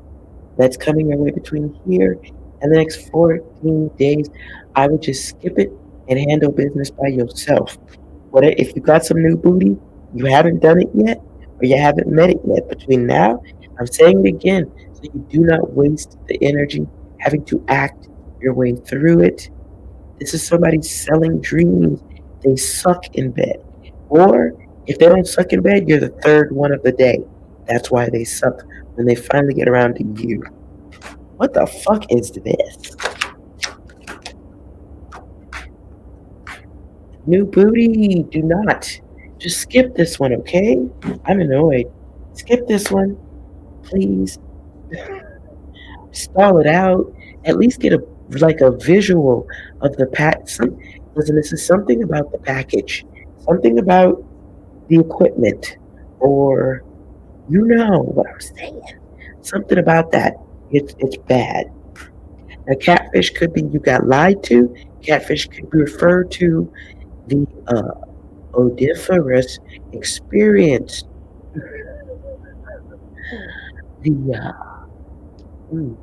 that's coming your way between here and the next 14 days. I would just skip it and handle business by yourself. What if you got some new booty, you haven't done it yet, or you haven't met it yet between now? I'm saying it again, so you do not waste the energy having to act your way through it. This is somebody selling dreams. They suck in bed. Or if they don't suck in bed, you're the third one of the day. That's why they suck when they finally get around to you. What the fuck is this? New booty, do not. Just skip this one, okay? I'm annoyed. Skip this one, please. Stall it out. At least get a visual of the listen, this is something about the package, something about the equipment, or what I'm saying. Something about that. It's bad. Now, catfish could be you got lied to. Catfish could be referred to the odiferous experience. The Mm.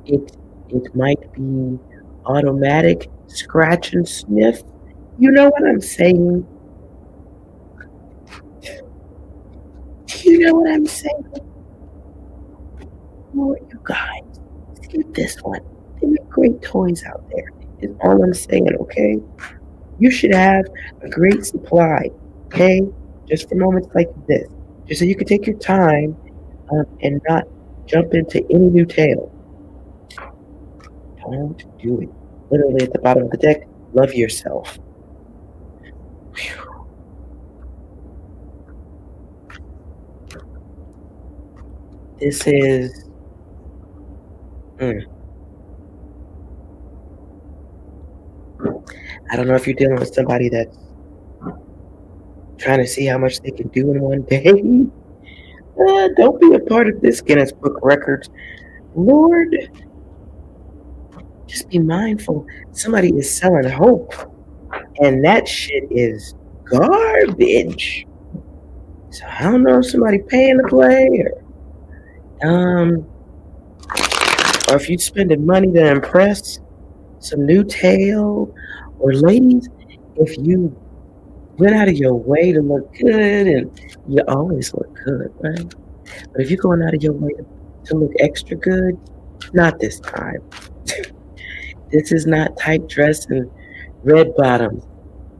It it might be automatic scratch and sniff. You know what I'm saying? You know what I'm saying? Lord, you guys, skip this one. There are great toys out there. Is all I'm saying, okay? You should have a great supply, okay? Just for moments like this. Just so you can take your time and not jump into any new tale. Don't do it. Literally at the bottom of the deck, love yourself. This is. Mm, I don't know if you're dealing with somebody that's trying to see how much they can do in one day. Don't be a part of this Guinness Book Records. Lord, just be mindful. Somebody is selling hope, and that shit is garbage. So I don't know if somebody paying to play or if you spending money to impress some new tale, or ladies, if you went out of your way to look good, and you always look good, right? But if you're going out of your way to look extra good, not this time. This is not tight dress and red bottoms.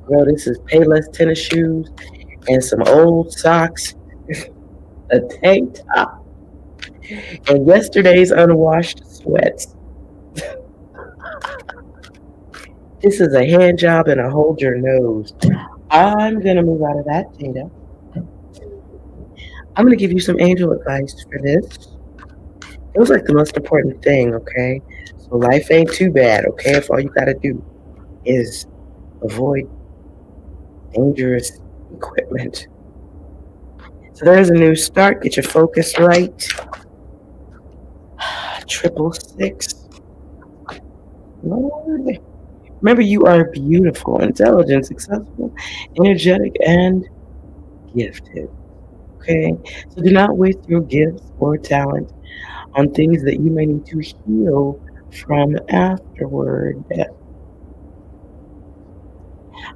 Girl, this is Payless tennis shoes and some old socks, a tank top, and yesterday's unwashed sweats. This is a hand job and a hold your nose. I'm gonna move out of that, Jada. I'm gonna give you some angel advice for this. It was like the most important thing, okay? So life ain't too bad, okay? If all you gotta do is avoid dangerous equipment. So there's a new start. Get your focus right. 666. Lord. Remember, you are beautiful, intelligent, successful, energetic, and gifted. Okay? So do not waste your gifts or talent on things that you may need to heal from afterward.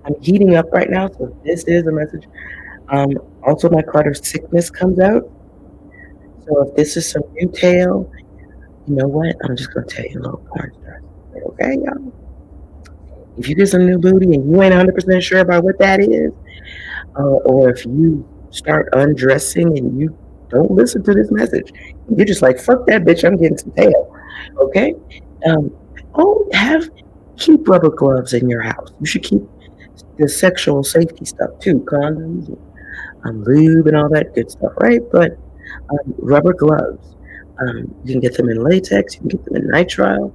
I'm heating up right now, so this is a message. Also, my card of sickness comes out. So if this is some new tale, you know what? I'm just gonna tell you a little porn star. Okay, y'all? If you get some new booty and you ain't 100% sure about what that is, or if you start undressing and you don't listen to this message, you're just like, fuck that bitch, I'm getting some tail. Okay? Um, keep rubber gloves in your house. You should keep the sexual safety stuff too, condoms, lube, and all that good stuff, right? But rubber gloves, you can get them in latex, you can get them in nitrile.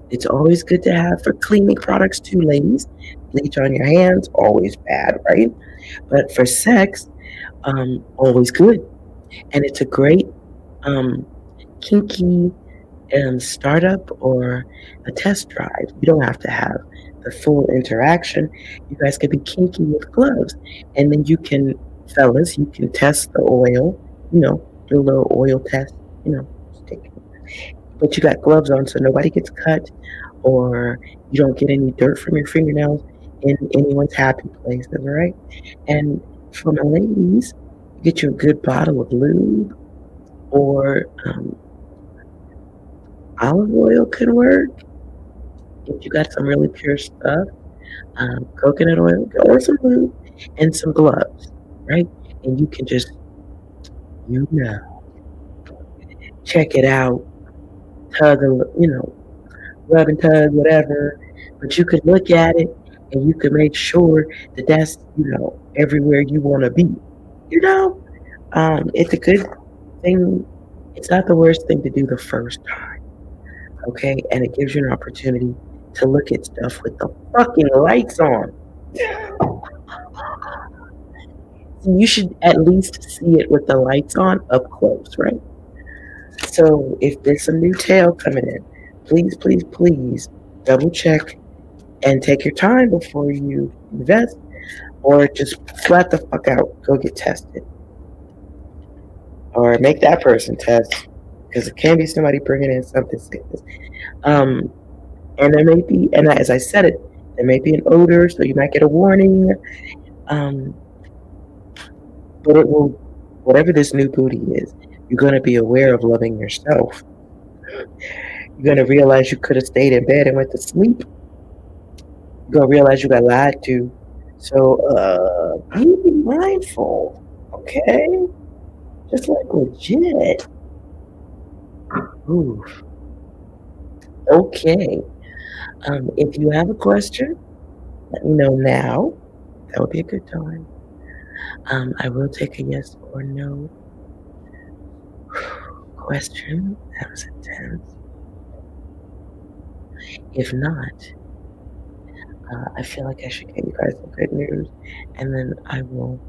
It's always good to have for cleaning products too, ladies. Bleach on your hands, always bad, right? But for sex, always good. And it's a great kinky startup or a test drive. You don't have to have the full interaction. You guys can be kinky with gloves. And then you can, fellas, you can test the oil, do a little oil test, stick. But you got gloves on so nobody gets cut or you don't get any dirt from your fingernails in anyone's happy places, all right? And for my ladies, get you a good bottle of lube or olive oil can work. If you got some really pure stuff, coconut oil or some lube and some gloves, right? And you can just, check it out, tug a, rub and tug, whatever. But you could look at it and you could make sure that that's, everywhere you want to be. It's a good thing. It's not the worst thing to do the first time, okay? And it gives you an opportunity to look at stuff with the fucking lights on. So you should at least see it with the lights on up close, right? So if there's some new tale coming in, please, please, please double check and take your time before you invest, or just flat the fuck out, go get tested. Or make that person test, because it can be somebody bringing in something sickness. Um, and there may be, and as I said it, there may be an odor, so you might get a warning. Um, but it will, whatever this new booty is, you're going to be aware of loving yourself. You're going to realize you could have stayed in bed and went to sleep. You're going to realize you got lied to. So, be mindful, okay? Just like legit. Ooh, okay. If you have a question, let me know now. That would be a good time. I will take a yes or no question. That was intense. If not, I feel like I should get you guys some good news, and then I will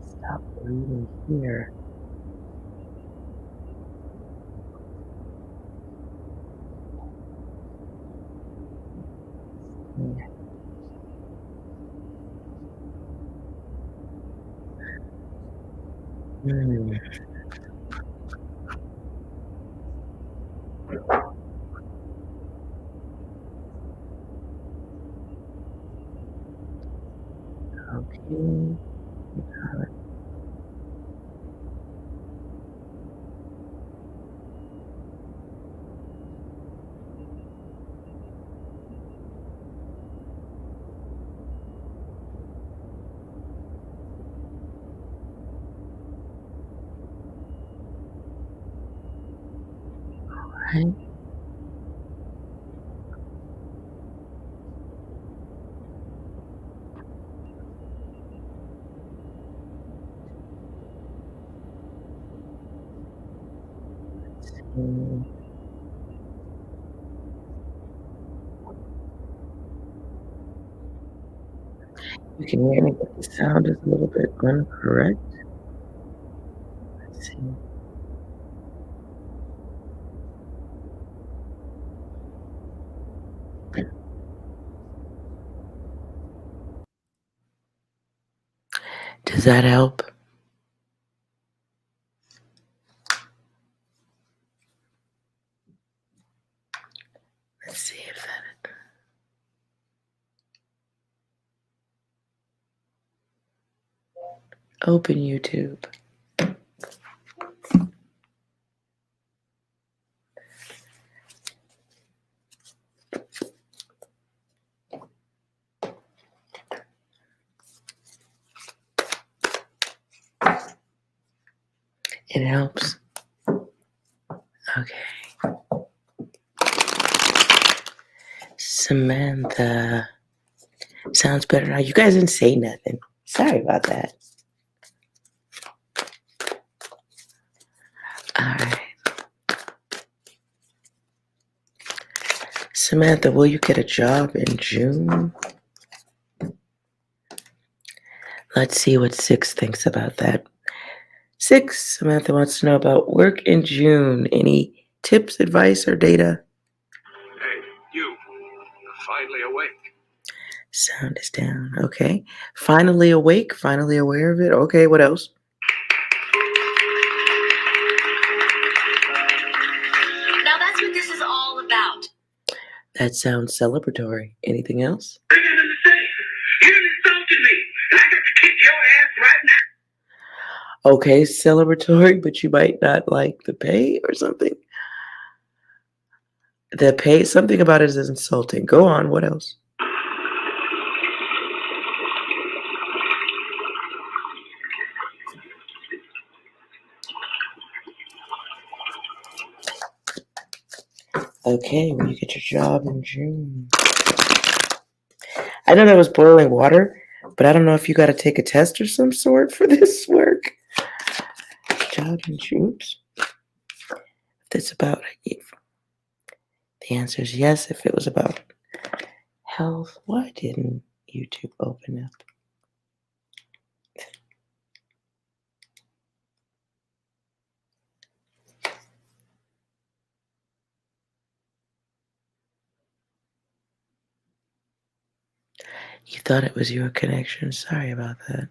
stop reading here. Yeah. Hmm, okay. Alright. Mm, you can hear me, but the sound is a little bit incorrect. Let's see. Does that help? Let's see if that open YouTube. It helps. Okay. Samantha. Sounds better now. You guys didn't say nothing. Sorry about that. All right. Samantha, will you get a job in June? Let's see what Six thinks about that. Six, Samantha wants to know about work in June. Any tips, advice, or data? Hey, you. Finally awake. Sound is down. Okay. Finally awake, finally aware of it. Okay, what else? Now that's what this is all about. That sounds celebratory. Anything else? Bring it in the city. You insulted me, and I got to kick your ass right now. Okay, celebratory, but you might not like the pay or something. The pay, something about it is insulting. Go on. What else? Okay, will you get your job in June? I know that was boiling water, but I don't know if you got to take a test or some sort for this work. Job in June. Oops. That's about it. The answer is yes. If it was about health, why didn't YouTube open up? You thought it was your connection. Sorry about that.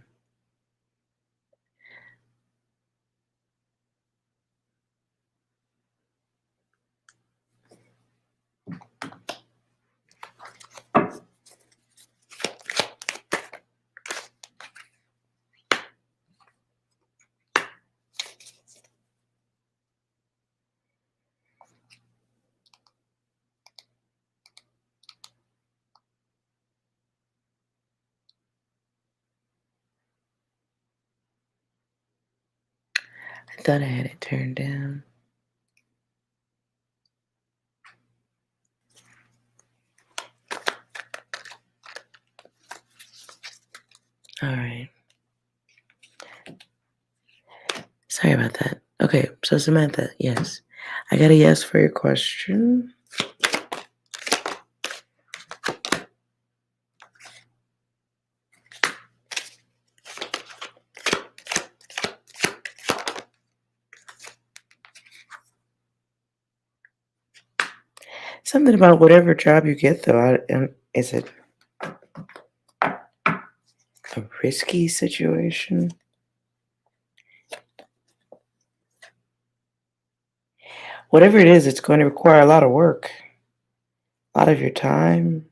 I thought I had it turned down. All right. Sorry about that. Okay, so Samantha, yes. I got a yes for your question. Something about whatever job you get, though. Is it a risky situation? Whatever it is, it's going to require a lot of work, a lot of your time.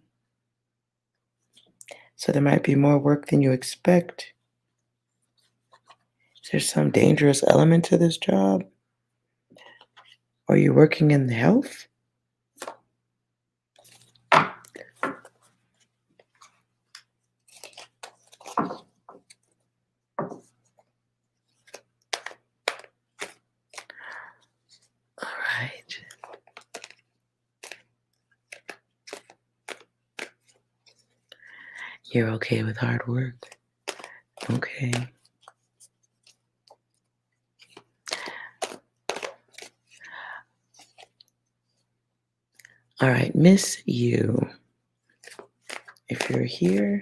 So there might be more work than you expect. Is there some dangerous element to this job? Are you working in health? All right. You're okay with hard work. Okay. All right, Miss You. If you're here,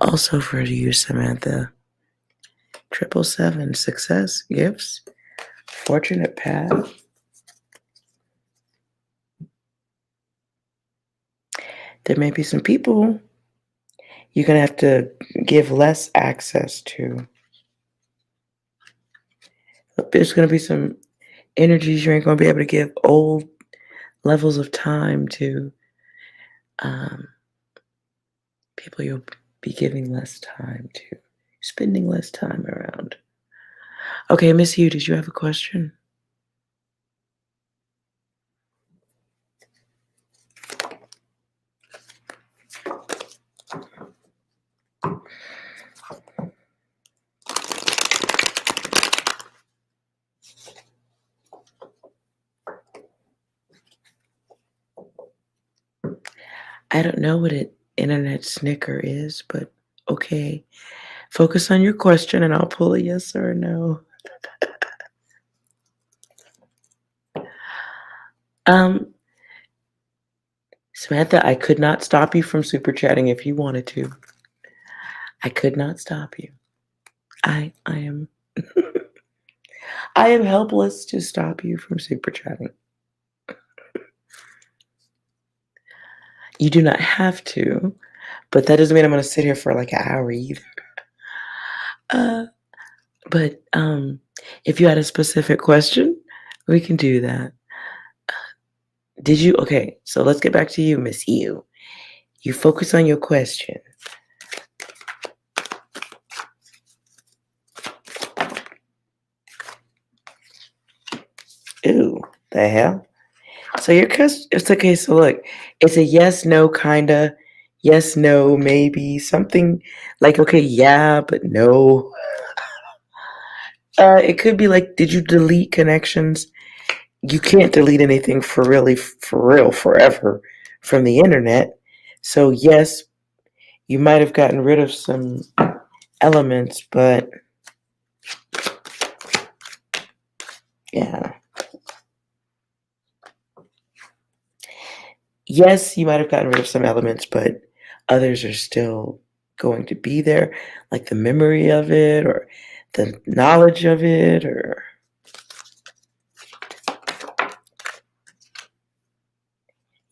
also for you, Samantha. 777, success, gifts, fortunate path. There may be some people you're going to have to give less access to. There's going to be some energies you ain't going to be able to give old levels of time to. People you'll be giving less time to, spending less time around. Okay, Miss Hugh, did you have a question? I don't know what an internet snicker is, but okay. Focus on your question and I'll pull a yes or a no. Samantha, I could not stop you from super chatting if you wanted to. I could not stop you. I am I am helpless to stop you from super chatting. You do not have to, but that doesn't mean I'm going to sit here for like an hour either. But if you had a specific question, we can do that. Did you? Okay, so let's get back to you, Miss You. You focus on your question. Ooh, the hell? So your question, it's okay. So look, it's a yes, no, kinda, yes, no, maybe, something like, okay, yeah, but no. It could be like, did you delete connections? You can't delete anything for real, forever from the internet. So yes, you might have gotten rid of some elements, but yeah. Yes, you might have gotten rid of some elements, but others are still going to be there, like the memory of it or the knowledge of it or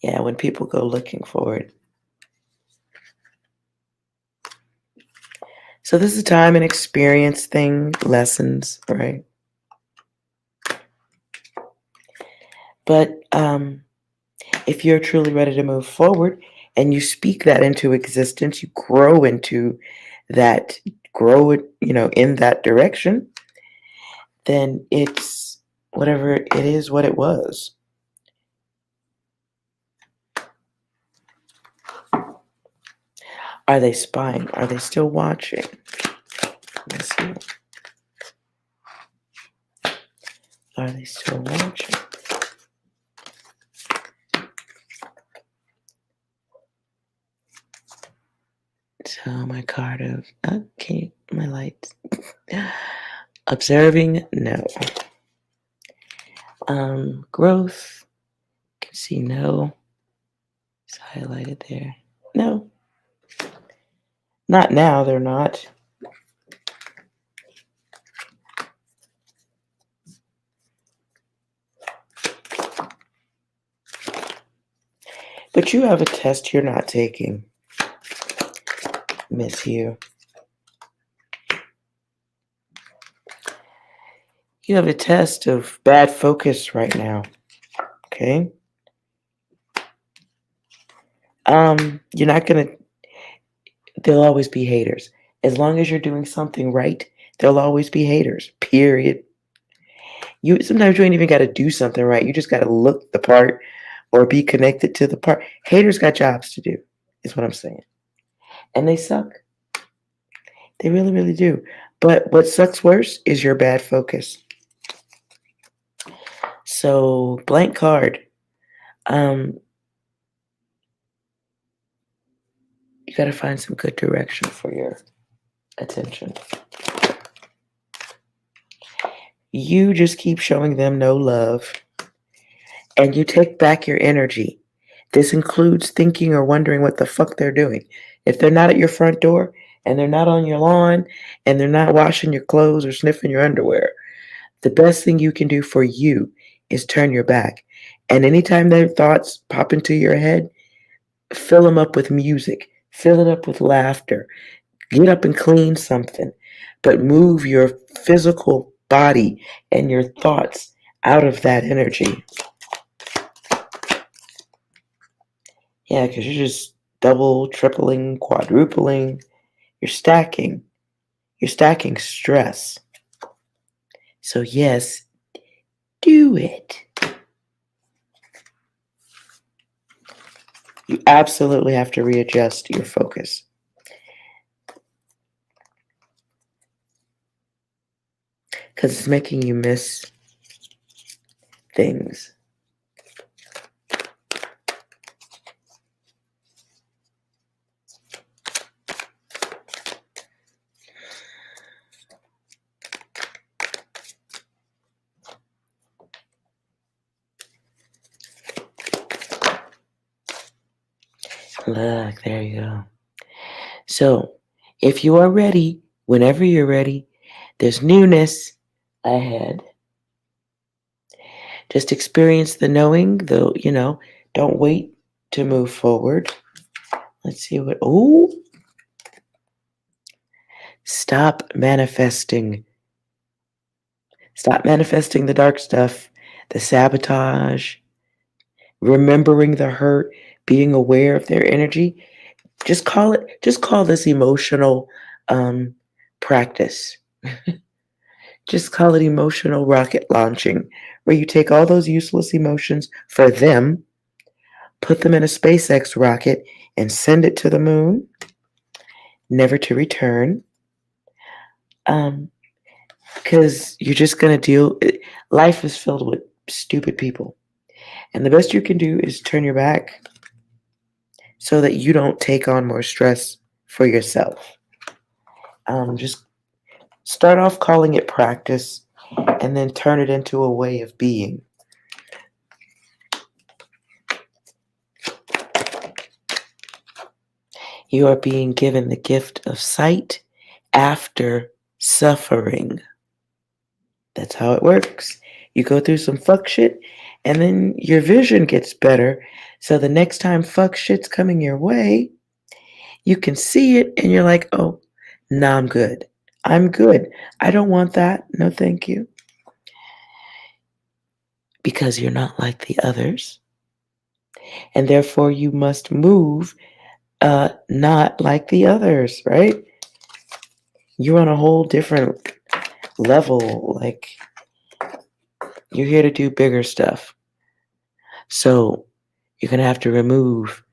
yeah, when people go looking for it. So this is a time and experience thing, lessons, right? But if you're truly ready to move forward and you speak that into existence, you grow into that, grow it, in that direction, then it's whatever it is, what it was. Are they spying? Are they still watching? Let's see. Are they still watching? So my card of okay, my lights. Observing, no. Growth, can see no. It's highlighted there. No. Not now, they're not. But you have a test you're not taking, Miss Hugh. You have a test of bad focus right now. Okay? You're not gonna, there'll always be haters. As long as you're doing something right, there'll always be haters. Period. Sometimes you ain't even gotta do something right. You just gotta look the part or be connected to the part. Haters got jobs to do, is what I'm saying. And they suck. They really, really do. But what sucks worse is your bad focus. So, blank card. You got to find some good direction for your attention. You just keep showing them no love, and you take back your energy. This includes thinking or wondering what the fuck they're doing. If they're not at your front door, and they're not on your lawn, and they're not washing your clothes or sniffing your underwear, the best thing you can do for you is turn your back. And anytime their thoughts pop into your head, fill them up with music, fill it up with laughter, get up and clean something, but move your physical body and your thoughts out of that energy. Yeah, because you're just double, tripling, quadrupling. You're stacking stress. So yes, do it. You absolutely have to readjust your focus. Because it's making you miss things. Look, there you go. So, if you are ready, whenever you're ready, there's newness ahead. Just experience the knowing, though, don't wait to move forward. Let's see what, stop manifesting. Stop manifesting the dark stuff, the sabotage, remembering the hurt, being aware of their energy. Just call this emotional practice. Just call it emotional rocket launching, where you take all those useless emotions for them, put them in a SpaceX rocket, and send it to the moon, never to return. Because you're just going to life is filled with stupid people. And the best you can do is turn your back so that you don't take on more stress for yourself. Just start off calling it practice and then turn it into a way of being. You are being given the gift of sight after suffering. That's how it works. You go through some fuck shit, and then your vision gets better. So the next time fuck shit's coming your way, you can see it, and you're like, oh, nah, I'm good. I'm good. I don't want that. No, thank you. Because you're not like the others. And therefore, you must move not like the others, right? You're on a whole different level. Like, You're here to do bigger stuff. So you're going to have to remove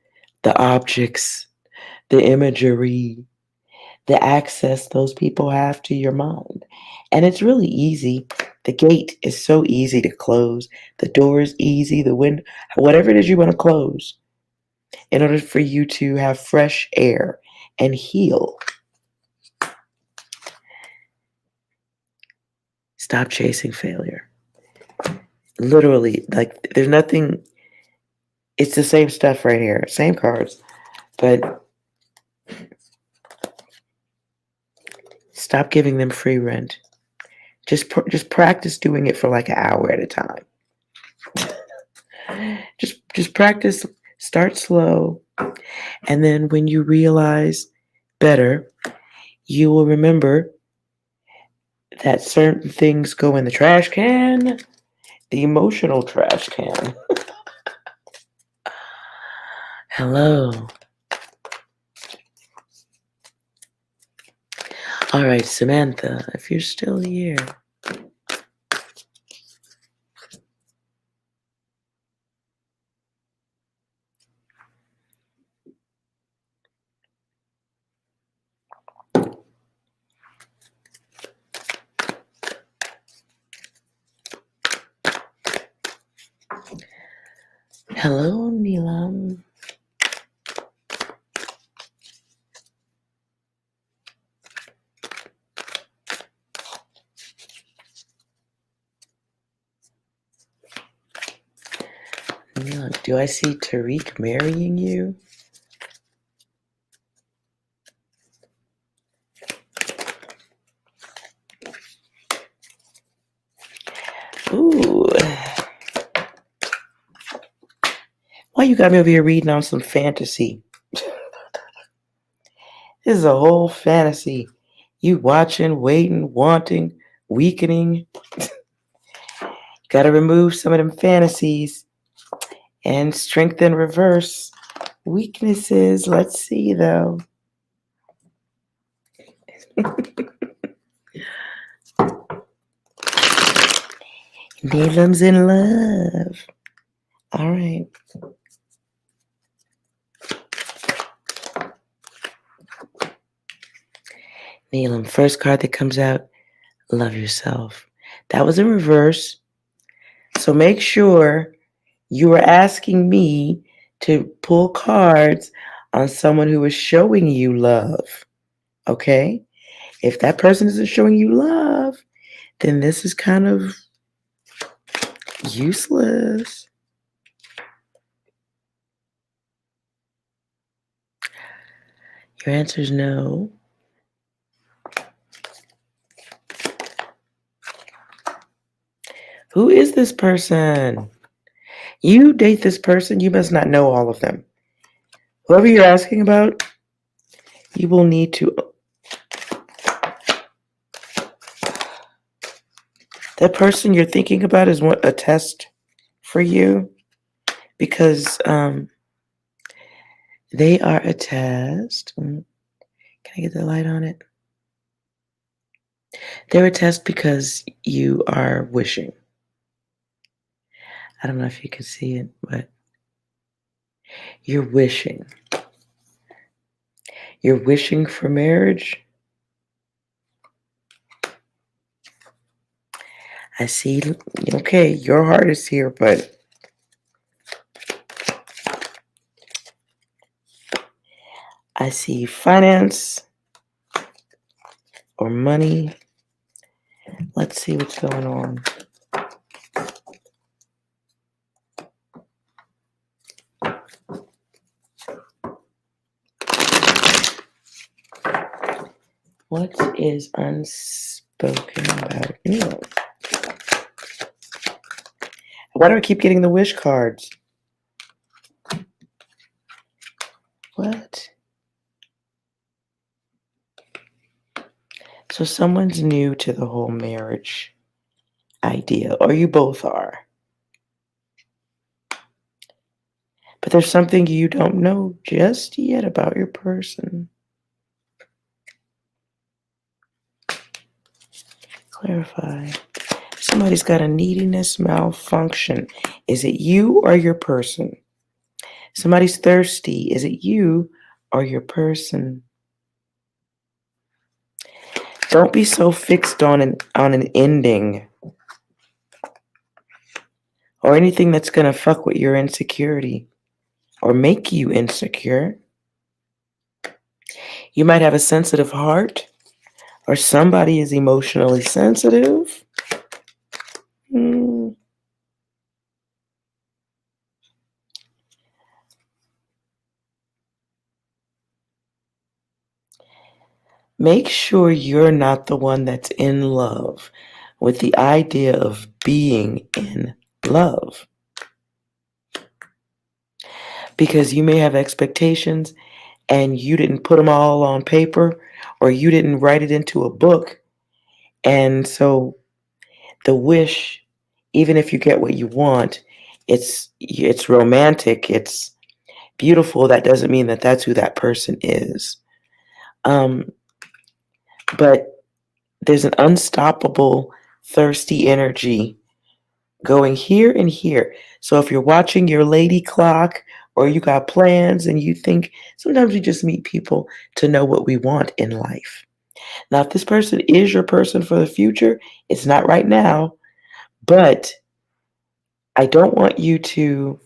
the objects, the imagery, the access those people have to your mind. And it's really easy. The gate is so easy to close. The door is easy. The window, whatever it is you want to close, in order for you to have fresh air and heal. Stop chasing failure. Literally, like, there's nothing, it's the same stuff right here, same cards, but stop giving them free rent. Just practice doing it for like an hour at a time. Just practice, start slow, and then when you realize better, you will remember that certain things go in the trash can, the emotional trash can. Hello. All right, Samantha, if you're still here. Hello, Neelam. Neelam, do I see Tariq marrying you? Ooh. Why you got me over here reading on some fantasy? This is a whole fantasy. You watching, waiting, wanting, weakening. Gotta remove some of them fantasies and strengthen reverse weaknesses. Let's see though. Neelam's in love. All right. Neelam, first card that comes out, love yourself. That was in reverse. So make sure you are asking me to pull cards on someone who is showing you love. Okay? If that person isn't showing you love, then this is kind of useless. Your answer is no. Who is this person? You date this person, you must not know all of them. Whoever you're asking about, you will need to. That person you're thinking about is a test for you because they are a test. Can I get the light on it? They're a test because you are wishing. I don't know if you can see it, but you're wishing. You're wishing for marriage. I see, okay, your heart is here, but I see finance or money. Let's see what's going on. What is unspoken about Neil? Why do I keep getting the wish cards? What? So someone's new to the whole marriage idea, or you both are. But there's something you don't know just yet about your person. Clarify. Somebody's got a neediness malfunction. Is it you or your person? Somebody's thirsty. Is it you or your person? Don't be so fixed on an ending or anything that's going to fuck with your insecurity or make you insecure. You might have a sensitive heart, or somebody is emotionally sensitive. Make sure you're not the one that's in love with the idea of being in love. Because you may have expectations and you didn't put them all on paper or you didn't write it into a book. And so the wish, even if you get what you want, it's romantic, it's beautiful. That doesn't mean that that's who that person is. But there's an unstoppable, thirsty energy going here and here. So if you're watching your lady clock or you got plans and you think sometimes we just meet people to know what we want in life. Now, if this person is your person for the future, it's not right now, but I don't want you to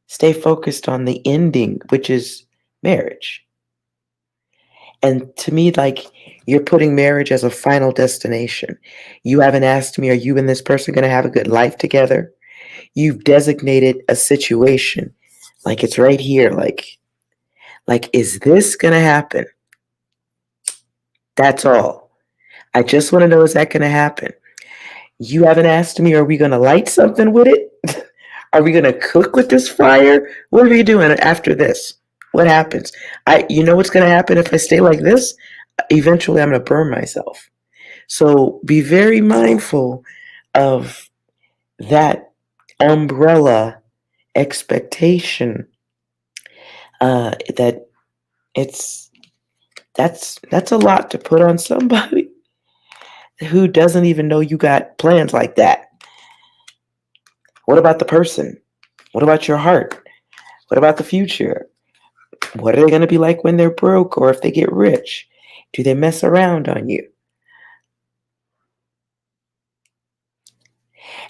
stay focused on the ending, which is marriage. And to me, like, you're putting marriage as a final destination. You haven't asked me, are you and this person going to have a good life together? You've designated a situation. Like, it's right here. Like, is this going to happen? That's all. I just want to know, is that going to happen? You haven't asked me, are we going to light something with it? Are we going to cook with this fire? What are we doing after this? What happens? You know what's going to happen if I stay like this? Eventually, I'm going to burn myself. So be very mindful of that umbrella expectation. That that's a lot to put on somebody who doesn't even know you got plans like that. What about the person? What about your heart? What about the future? What are they going to be like when they're broke or if they get rich? Do they mess around on you?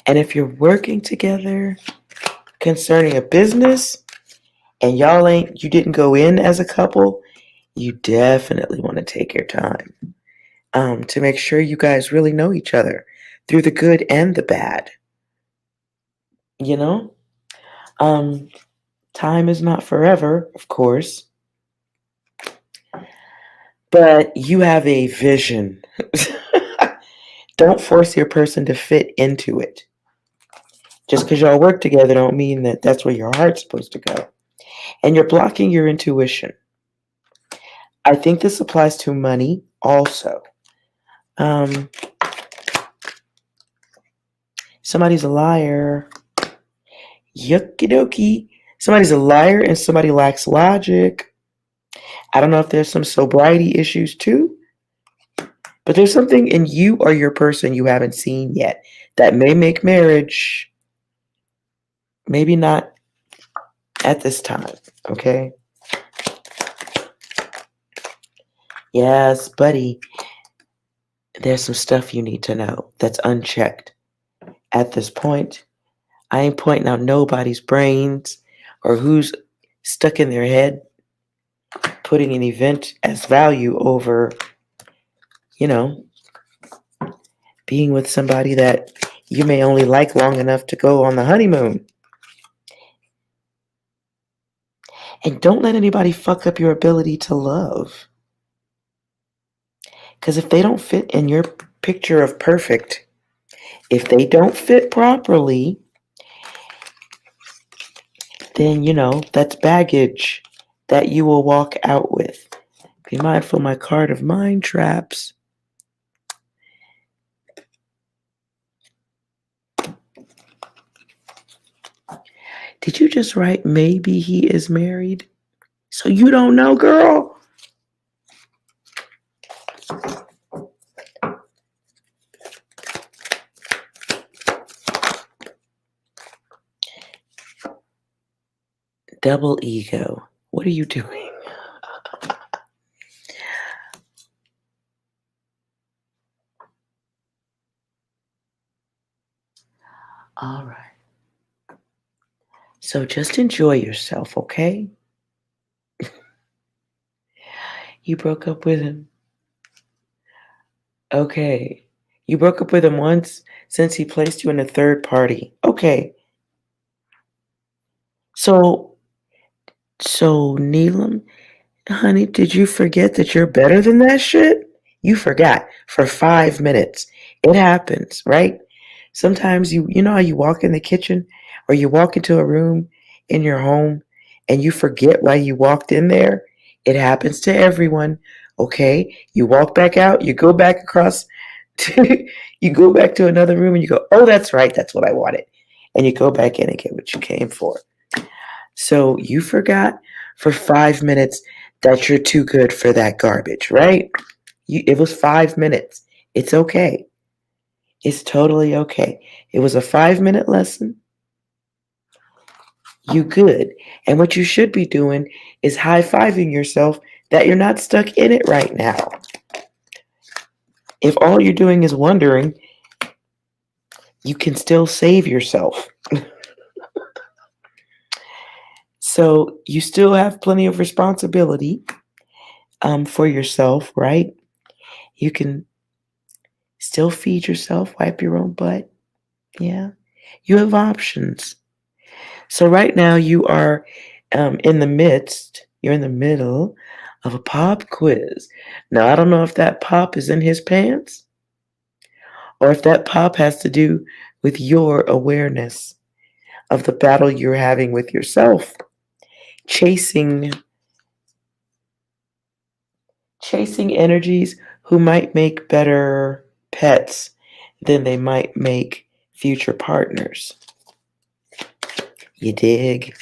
And if you're working together concerning a business and you didn't go in as a couple, you definitely want to take your time to make sure you guys really know each other through the good and the bad. You know? Time is not forever, of course, but you have a vision. Don't force your person to fit into it. Just because y'all work together don't mean that that's where your heart's supposed to go. And you're blocking your intuition. I think this applies to money also. Somebody's a liar. Yucky dokie. Somebody's a liar and somebody lacks logic. I don't know if there's some sobriety issues too, but there's something in you or your person you haven't seen yet that may make marriage maybe not at this time, okay? Yes, buddy, there's some stuff you need to know that's unchecked. At this point, I ain't pointing out nobody's brains or who's stuck in their head, putting an event as value over, being with somebody that you may only like long enough to go on the honeymoon. And don't let anybody fuck up your ability to love. Because if they don't fit in your picture of perfect, if they don't fit properly, then, that's baggage that you will walk out with. Be mindful, my card of mind traps. Did you just write, maybe he is married? So you don't know, girl? Double ego. What are you doing? All right. So just enjoy yourself, okay? You broke up with him. Okay. You broke up with him once since he placed you in a third party. Okay. So, so Neelam, honey, did you forget that you're better than that shit? You forgot for 5 minutes. It happens, right? Sometimes you know how you walk in the kitchen or you walk into a room in your home and you forget why you walked in there? It happens to everyone. Okay? You walk back out, you go back across to, you go back to another room and you go, "Oh, that's right. That's what I wanted." And you go back in and get what you came for. So you forgot for 5 minutes that you're too good for that garbage, right? It was 5 minutes. It's okay. It's totally okay. It was a 5 minute lesson. You good. And what you should be doing is high fiving yourself that you're not stuck in it right now. If all you're doing is wondering, you can still save yourself. So you still have plenty of responsibility for yourself, right? You can still feed yourself, wipe your own butt. Yeah. You have options. So right now you are you're in the middle of a pop quiz. Now I don't know if that pop is in his pants or if that pop has to do with your awareness of the battle you're having with yourself, chasing chasing energies who might make better pets than they might make future partners. You dig?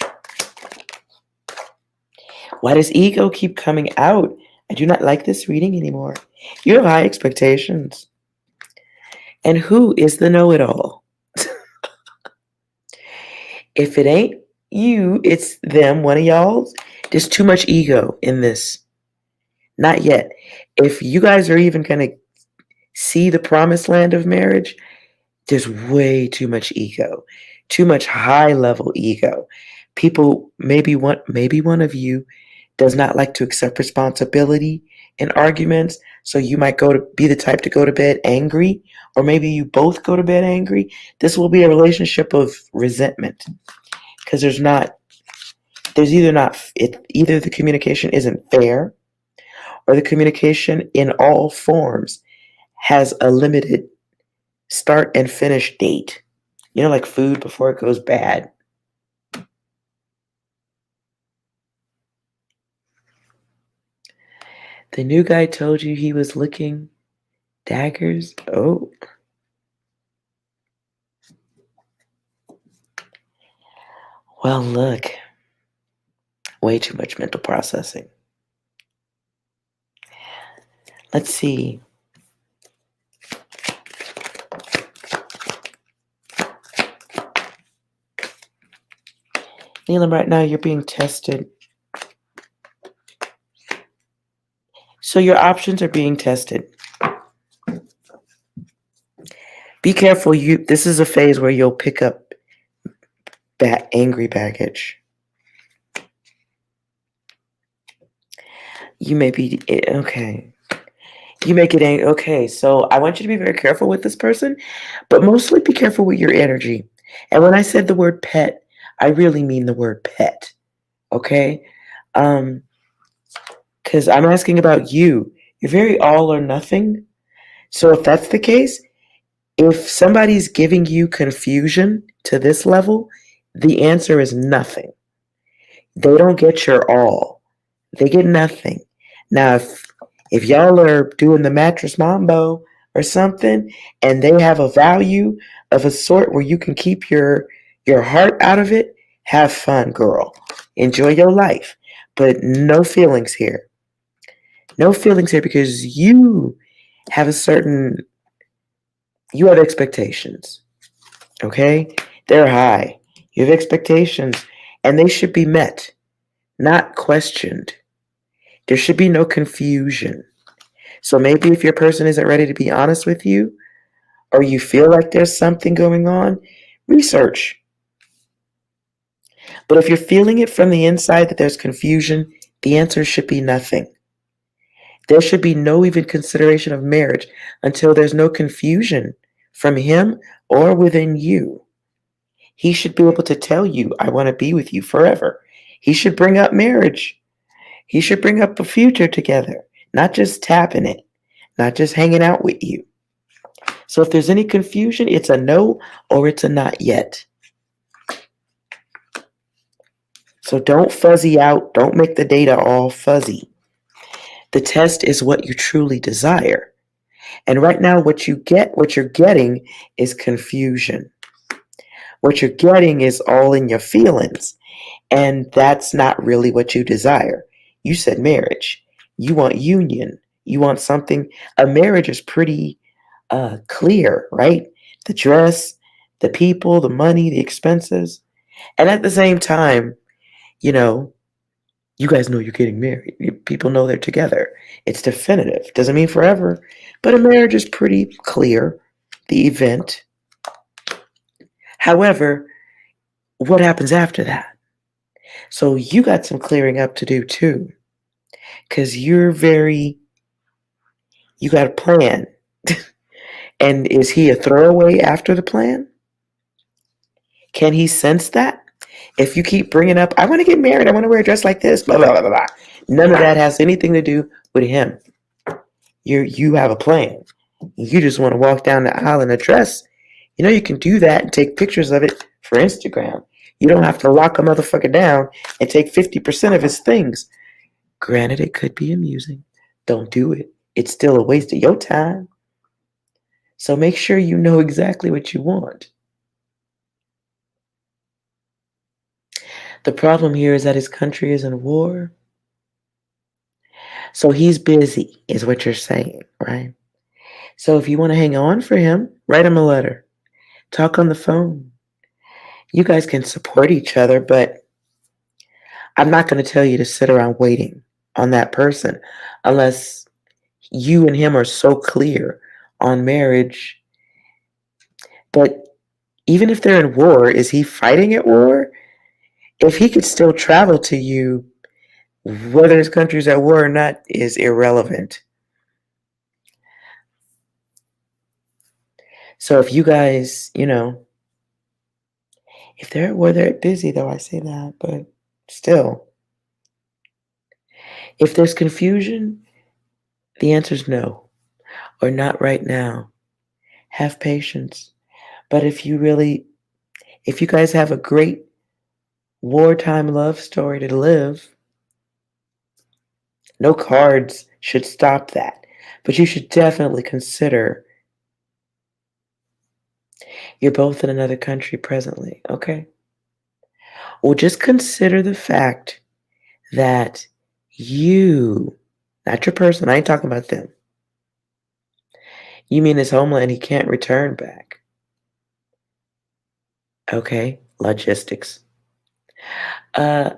Why does ego keep coming out? I do not like this reading anymore. You have high expectations. And who is the know it all? If it ain't you, it's them, one of y'all. There's too much ego in this. Not yet. If you guys are even going to see the promised land of marriage, there's way too much ego, too much high level ego. People, maybe one of you does not like to accept responsibility in arguments. So you might be the type to go to bed angry, or maybe you both go to bed angry. This will be a relationship of resentment because either the communication isn't fair or the communication in all forms has a limited start and finish date. You know, like food before it goes bad. The new guy told you he was looking daggers. Oh. Well, look. Way too much mental processing. Let's see. Neelam, right now you're being tested. So your options are being tested. Be careful. This is a phase where you'll pick up that angry baggage. You may be okay. You make it angry. Okay, so I want you to be very careful with this person, but mostly be careful with your energy. And when I said the word pet, I really mean the word pet. Okay? Because I'm asking about you. You're very all or nothing. So if that's the case, if somebody's giving you confusion to this level, the answer is nothing. They don't get your all. They get nothing. Now, if y'all are doing the mattress mambo or something, and they have a value of a sort where you can keep your heart out of it, have fun, girl. Enjoy your life. But no feelings here. No feelings here because you have you have expectations. Okay? They're high. You have expectations. and they should be met, not questioned. There should be no confusion. So maybe if your person isn't ready to be honest with you, or you feel like there's something going on, research. But if you're feeling it from the inside that there's confusion, the answer should be nothing. There should be no even consideration of marriage until there's no confusion from him or within you. He should be able to tell you, I want to be with you forever. He should bring up marriage. He should bring up a future together, not just tapping it, not just hanging out with you. So if there's any confusion, it's a no or it's a not yet. So don't fuzzy out. Don't make the data all fuzzy. The test is what you truly desire. And right now, what you're getting is confusion. What you're getting is all in your feelings. And that's not really what you desire. You said marriage. You want union. You want something. A marriage is pretty clear, right? The dress, the people, the money, the expenses. And at the same time, you know, you guys know you're getting married. People know they're together. It's definitive. Doesn't mean forever, but a marriage is pretty clear, the event. However, what happens after that? So you got some clearing up to do too, because you got a plan. And is he a throwaway after the plan? Can he sense that? If you keep bringing up, I want to get married, I want to wear a dress like this, blah, blah, blah, blah, blah. None of that has anything to do with him. You have a plan. You just want to walk down the aisle in a dress. You know you can do that and take pictures of it for Instagram. You don't have to lock a motherfucker down and take 50% of his things. Granted, it could be amusing. Don't do it. It's still a waste of your time. So make sure you know exactly what you want. The problem here is that his country is in war. So he's busy, is what you're saying, right? So if you want to hang on for him, write him a letter. Talk on the phone. You guys can support each other, but I'm not going to tell you to sit around waiting on that person unless you and him are so clear on marriage. But even if they're in war, is he fighting at war? If he could still travel to you, whether his country's at war or not is irrelevant. So if you guys, if they're at war, they're busy though, I say that, but still. If there's confusion, the answer's no, or not right now. Have patience. But if you guys have a great wartime love story to live, no cards should stop that. But you should definitely consider you're both in another country presently, okay? Well, just consider the fact that you, not your person, I ain't talking about them. You mean his homeland he can't return back. Okay, logistics. Okay,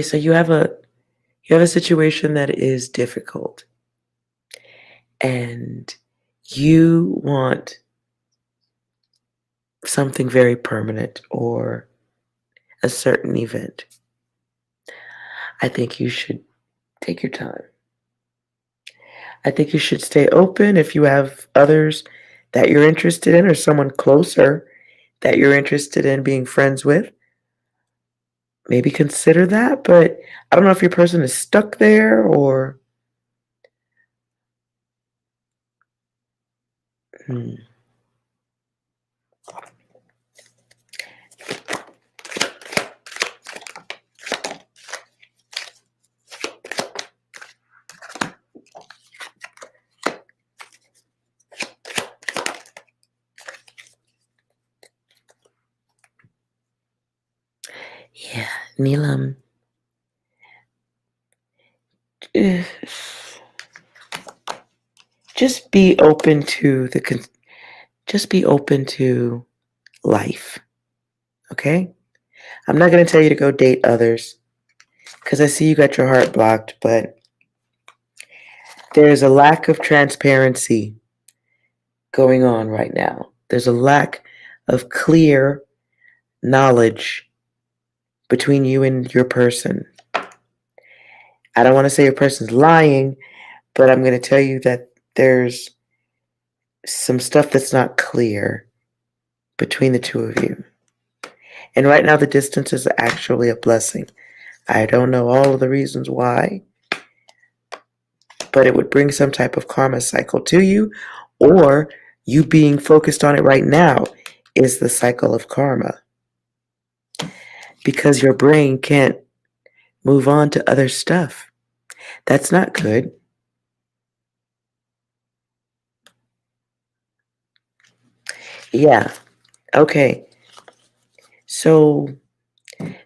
so you have a situation that is difficult. And you want something very permanent or a certain event. I think you should take your time. I think you should stay open if you have others that you're interested in or someone closer that you're interested in being friends with. Maybe consider that, but I don't know if your person is stuck there or. Hmm. Yeah, Neelam. Just be open to just be open to life. Okay? I'm not going to tell you to go date others because I see you got your heart blocked, but there's a lack of transparency going on right now. There's a lack of clear knowledge between you and your person. I don't want to say your person's lying, but I'm going to tell you that there's some stuff that's not clear between the two of you. And right now, the distance is actually a blessing. I don't know all of the reasons why, but it would bring some type of karma cycle to you, or you being focused on it right now is the cycle of karma because your brain can't move on to other stuff. That's not good. Yeah. Okay. So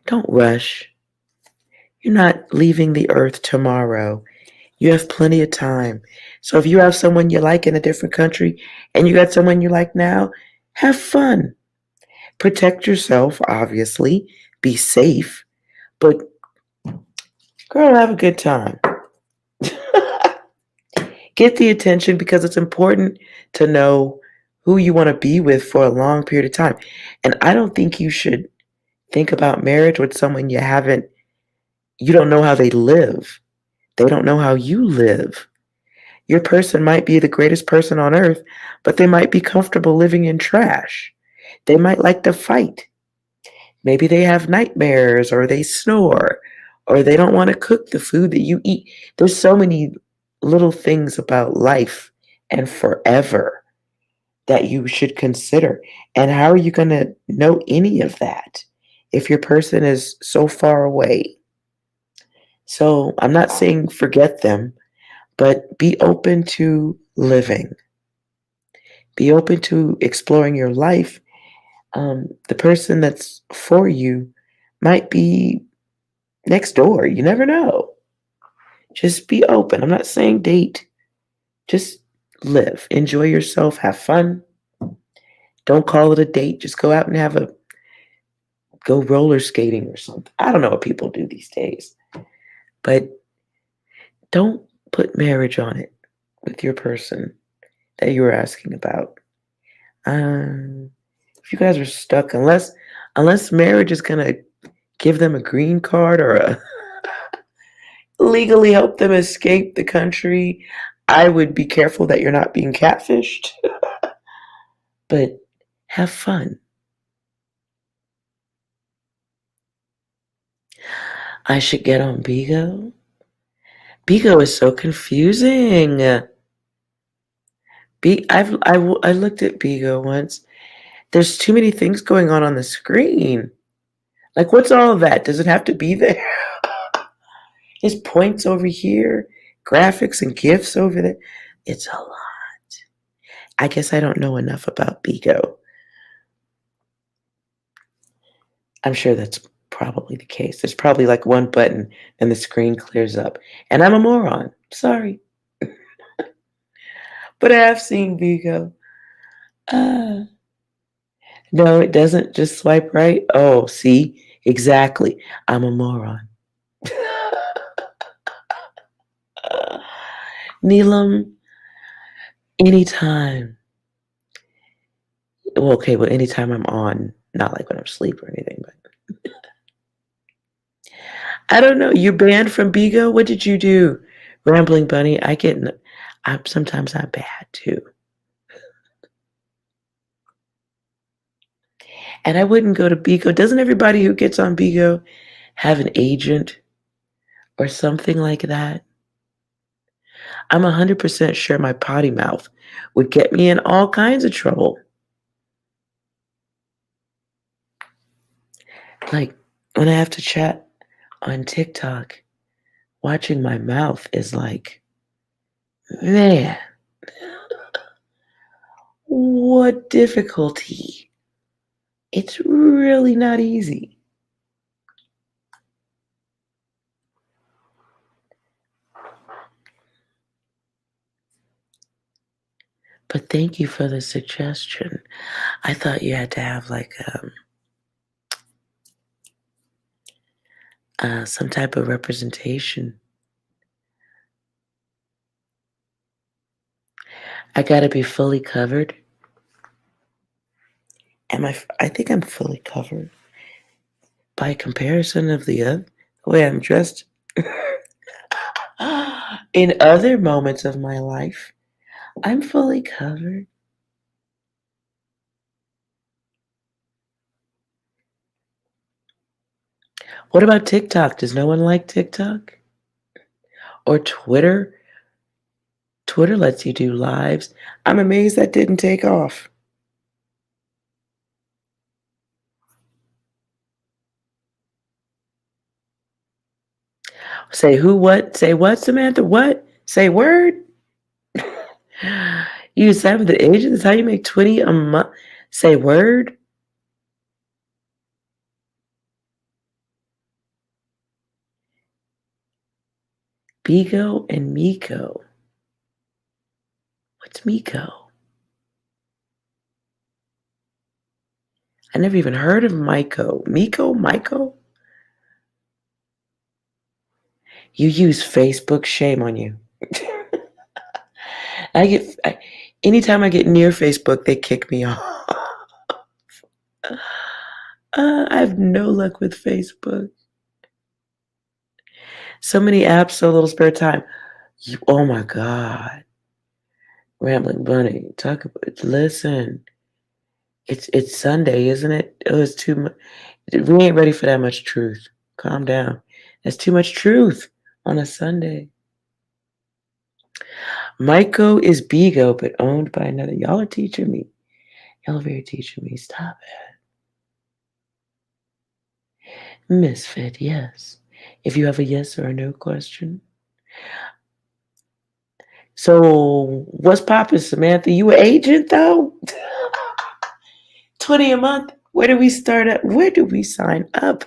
don't rush. You're not leaving the earth tomorrow. You have plenty of time. So if you have someone you like in a different country and you got someone you like now, have fun. Protect yourself, obviously. Be safe. But girl, have a good time. Get the attention because it's important to know who you want to be with for a long period of time. And I don't think you should think about marriage with someone you don't know how they live. They don't know how you live. Your person might be the greatest person on earth, but they might be comfortable living in trash. They might like to fight. Maybe they have nightmares or they snore or they don't want to cook the food that you eat. There's so many little things about life and forever that you should consider. And how are you going to know any of that if your person is so far away? So I'm not saying forget them, but be open to living. Be open to exploring your life. The person that's for you might be next door. You never know. Just be open. I'm not saying date. Just live. Enjoy yourself. Have fun. Don't call it a date. Just go out and go roller skating or something. I don't know what people do these days. But don't put marriage on it with your person that you were asking about. If you guys are stuck, unless marriage is gonna give them a green card or legally help them escape the country, I would be careful that you're not being catfished. But have fun. I should get on Bigo. Bigo is so confusing. I looked at Bigo once. There's too many things going on the screen. Like, what's all of that? Does it have to be there? There's points over here, graphics and GIFs over there. It's a lot. I guess I don't know enough about Bigo. I'm sure that's probably the case. There's probably like one button and the screen clears up. And I'm a moron. Sorry. But I have seen Bigo. Uh, no, it doesn't just swipe right. Oh, see? Exactly. I'm a moron. Neelam, anytime. Well, okay, well, anytime I'm on, not like when I'm asleep or anything, but I don't know. You're banned from Bigo? What did you do? Rambling Bunny, sometimes I'm bad too. And I wouldn't go to Bigo. Doesn't everybody who gets on Bigo have an agent or something like that? I'm 100% sure my potty mouth would get me in all kinds of trouble. Like when I have to chat on TikTok, watching my mouth is like, man, what difficulty. It's really not easy. But thank you for the suggestion. I thought you had to have like some type of representation. I gotta be fully covered. I think I'm fully covered by comparison of the way I'm dressed. In other moments of my life, I'm fully covered. What about TikTok? Does no one like TikTok? Or Twitter? Twitter lets you do lives. I'm amazed that didn't take off. Say who, what? Say what, Samantha? What? Say word? You 7th agent? That's how you make 20 a month? Say word? Bigo and Miko. What's Miko? I never even heard of Miko. Miko? Miko? You use Facebook? Shame on you. Anytime I get near Facebook, they kick me off. I have no luck with Facebook. So many apps, so little spare time. Oh my God. Rambling Bunny, talk about, listen. It's Sunday, isn't it? Oh, it's too much. We ain't ready for that much truth. Calm down. That's too much truth on a Sunday. Myco is Bigo, but owned by another. Y'all are teaching me. Y'all are very teaching me. Stop it. Misfit, yes. If you have a yes or a no question. So, what's poppin', Samantha? You an agent, though? 20 a month? Where do we start at? Where do we sign up?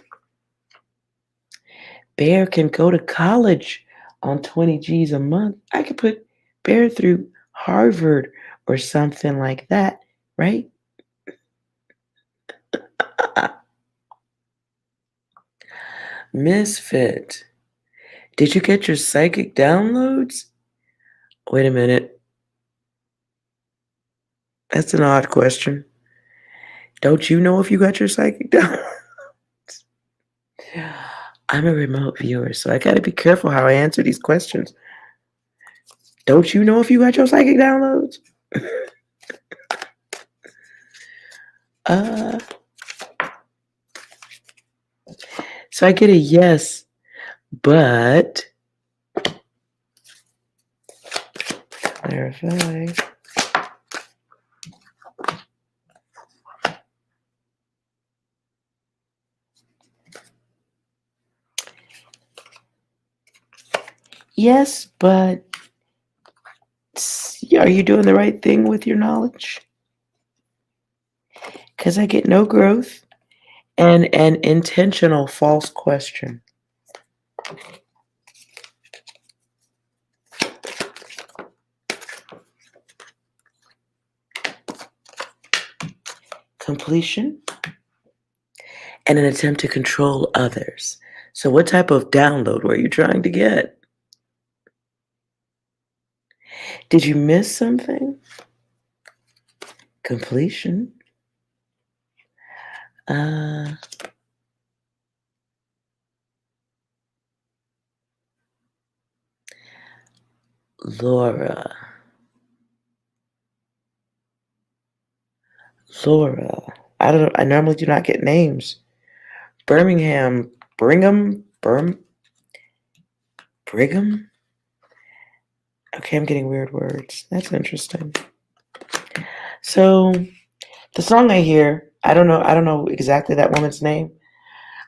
Bear can go to college on 20 G's a month. I could put Bear through Harvard or something like that, right? Misfit. Did you get your psychic downloads? Wait a minute. That's an odd question. Don't you know if you got your psychic downloads? I'm a remote viewer, so I gotta be careful how I answer these questions. Don't you know if you got your psychic downloads? uh, so I get a yes, but clarify. Yes, but are you doing the right thing with your knowledge? Because I get no growth and an intentional false question. Completion and an attempt to control others. So, what type of download were you trying to get? Did you miss something? Completion. Laura. Laura. I don't know. I normally do not get names. Birmingham. Brigham. Brigham? Okay, I'm getting weird words. That's interesting. So the song I hear, I don't know exactly that woman's name.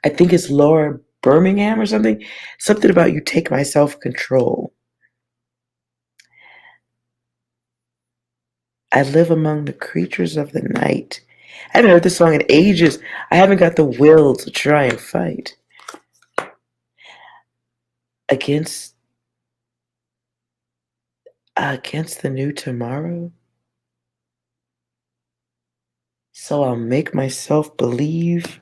I think it's Laura Birmingham or something. Something about you take my self-control. I live among the creatures of the night. I haven't heard this song in ages. I haven't got the will to try and fight against the new tomorrow. So I'll make myself believe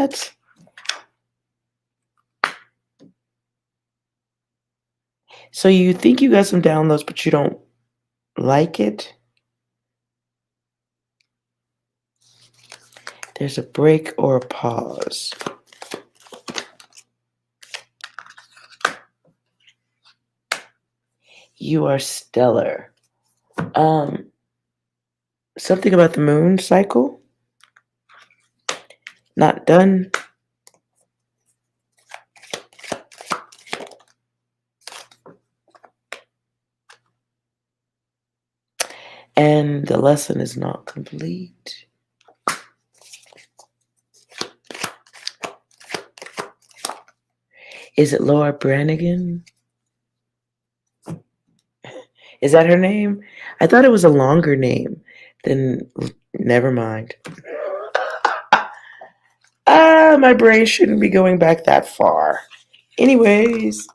that. So you think you got some downloads, but you don't like it? There's a break or a pause. You are stellar. Something about the moon cycle? Not done. And the lesson is not complete. Is it Laura Branigan? Is that her name? I thought it was a longer name. Then never mind. My brain shouldn't be going back that far. Anyways.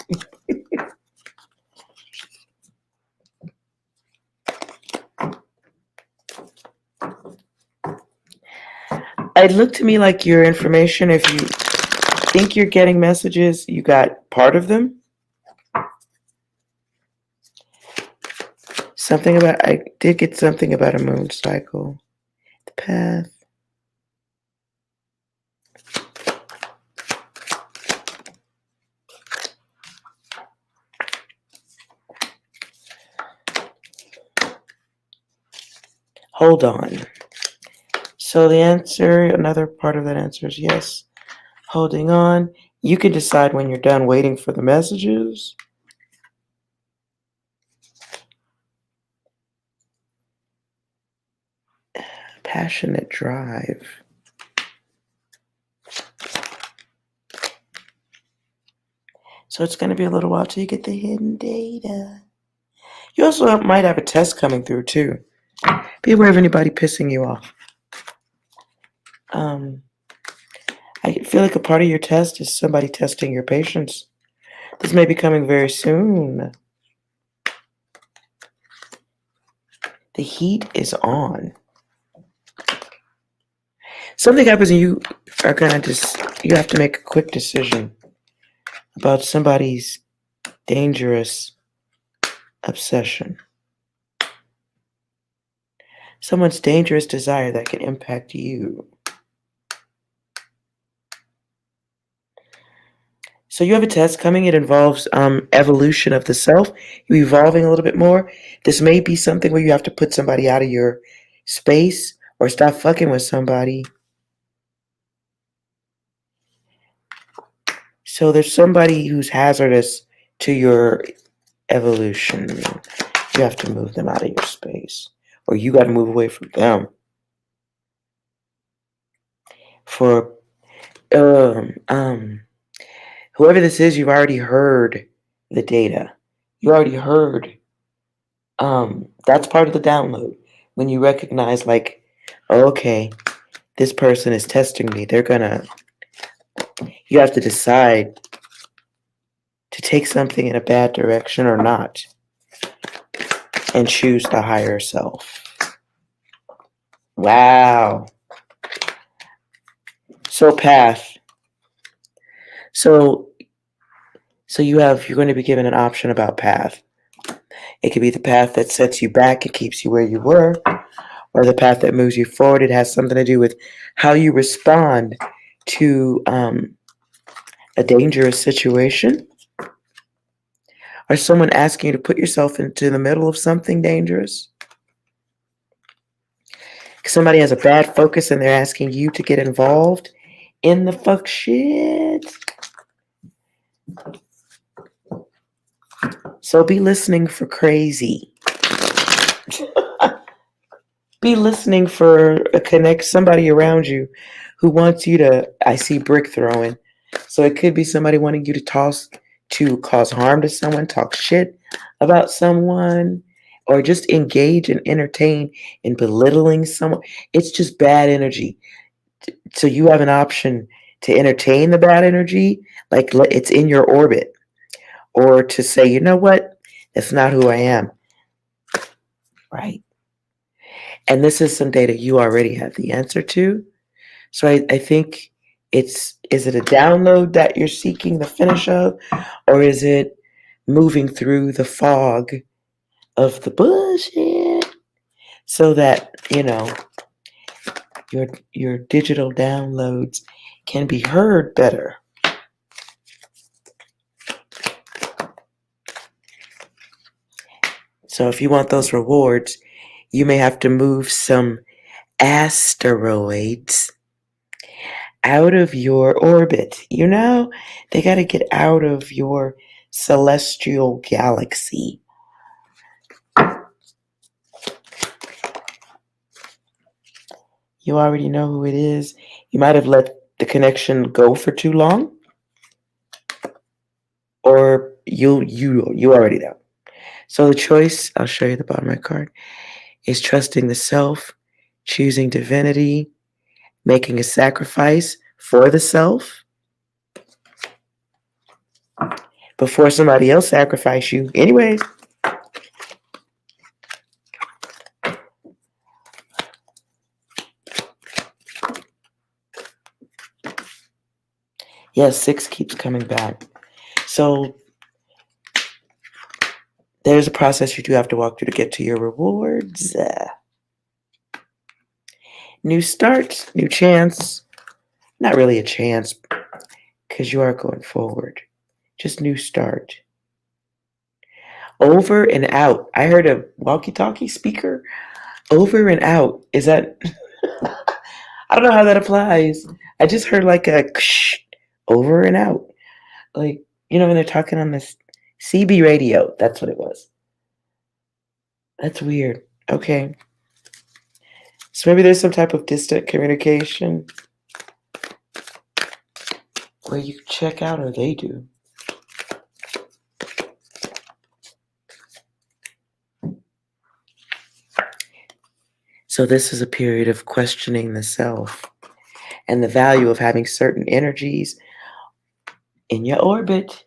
It looked to me like your information, if you think you're getting messages, you got part of them. I did get something about a moon cycle. The path. Hold on. So the answer, another part of that answer is yes. Holding on. You can decide when you're done waiting for the messages. Passionate drive. So it's going to be a little while till you get the hidden data. You also might have a test coming through too. Be aware of anybody pissing you off. I feel like a part of your test is somebody testing your patience. This may be coming very soon. The heat is on. Something happens and you are gonna you have to make a quick decision about somebody's dangerous obsession. Someone's dangerous desire that can impact you. So you have a test coming. It involves evolution of the self. You're evolving a little bit more. This may be something where you have to put somebody out of your space or stop fucking with somebody. So there's somebody who's hazardous to your evolution. You have to move them out of your space. Or you got to move away from them. For whoever this is, you've already heard the data. You already heard. That's part of the download. When you recognize, like, okay, this person is testing me. You have to decide to take something in a bad direction or not. And choose the higher self. Wow. So path. So you're going to be given an option about path. It could be the path that sets you back and keeps you where you were, or the path that moves you forward. It has something to do with how you respond to a dangerous situation, or someone asking you to put yourself into the middle of something dangerous. Somebody has a bad focus and they're asking you to get involved in the fuck shit. So be listening for crazy. Be listening for somebody around you who wants you to, I see brick throwing. So it could be somebody wanting you to cause harm to someone, talk shit about someone, or just engage and entertain in belittling someone. It's just bad energy. So you have an option to entertain the bad energy, like it's in your orbit, or to say, you know what, that's not who I am. Right? And this is some data you already have the answer to. So I think Is it a download that you're seeking the finish of, or is it moving through the fog of the bullshit so that your digital downloads can be heard better? So if you want those rewards, you may have to move some asteroids out of your orbit. They got to get out of your celestial galaxy. You already know who it is. You might have let the connection go for too long, or you already know. So the choice, I'll show you the bottom of my card, is trusting the self, choosing divinity, making a sacrifice for the self before somebody else sacrifice you. Anyways, yes, 6 keeps coming back. So there's a process you do have to walk through to get to your rewards. New start, new chance. Not really a chance, because you are going forward. Just new start. Over and out. I heard a walkie-talkie speaker. Over and out. Is that... I don't know how that applies. I just heard like a over and out. Like, when they're talking on this CB radio. That's what it was. That's weird. Okay. So maybe there's some type of distant communication where you check out, or they do. So this is a period of questioning the self and the value of having certain energies in your orbit.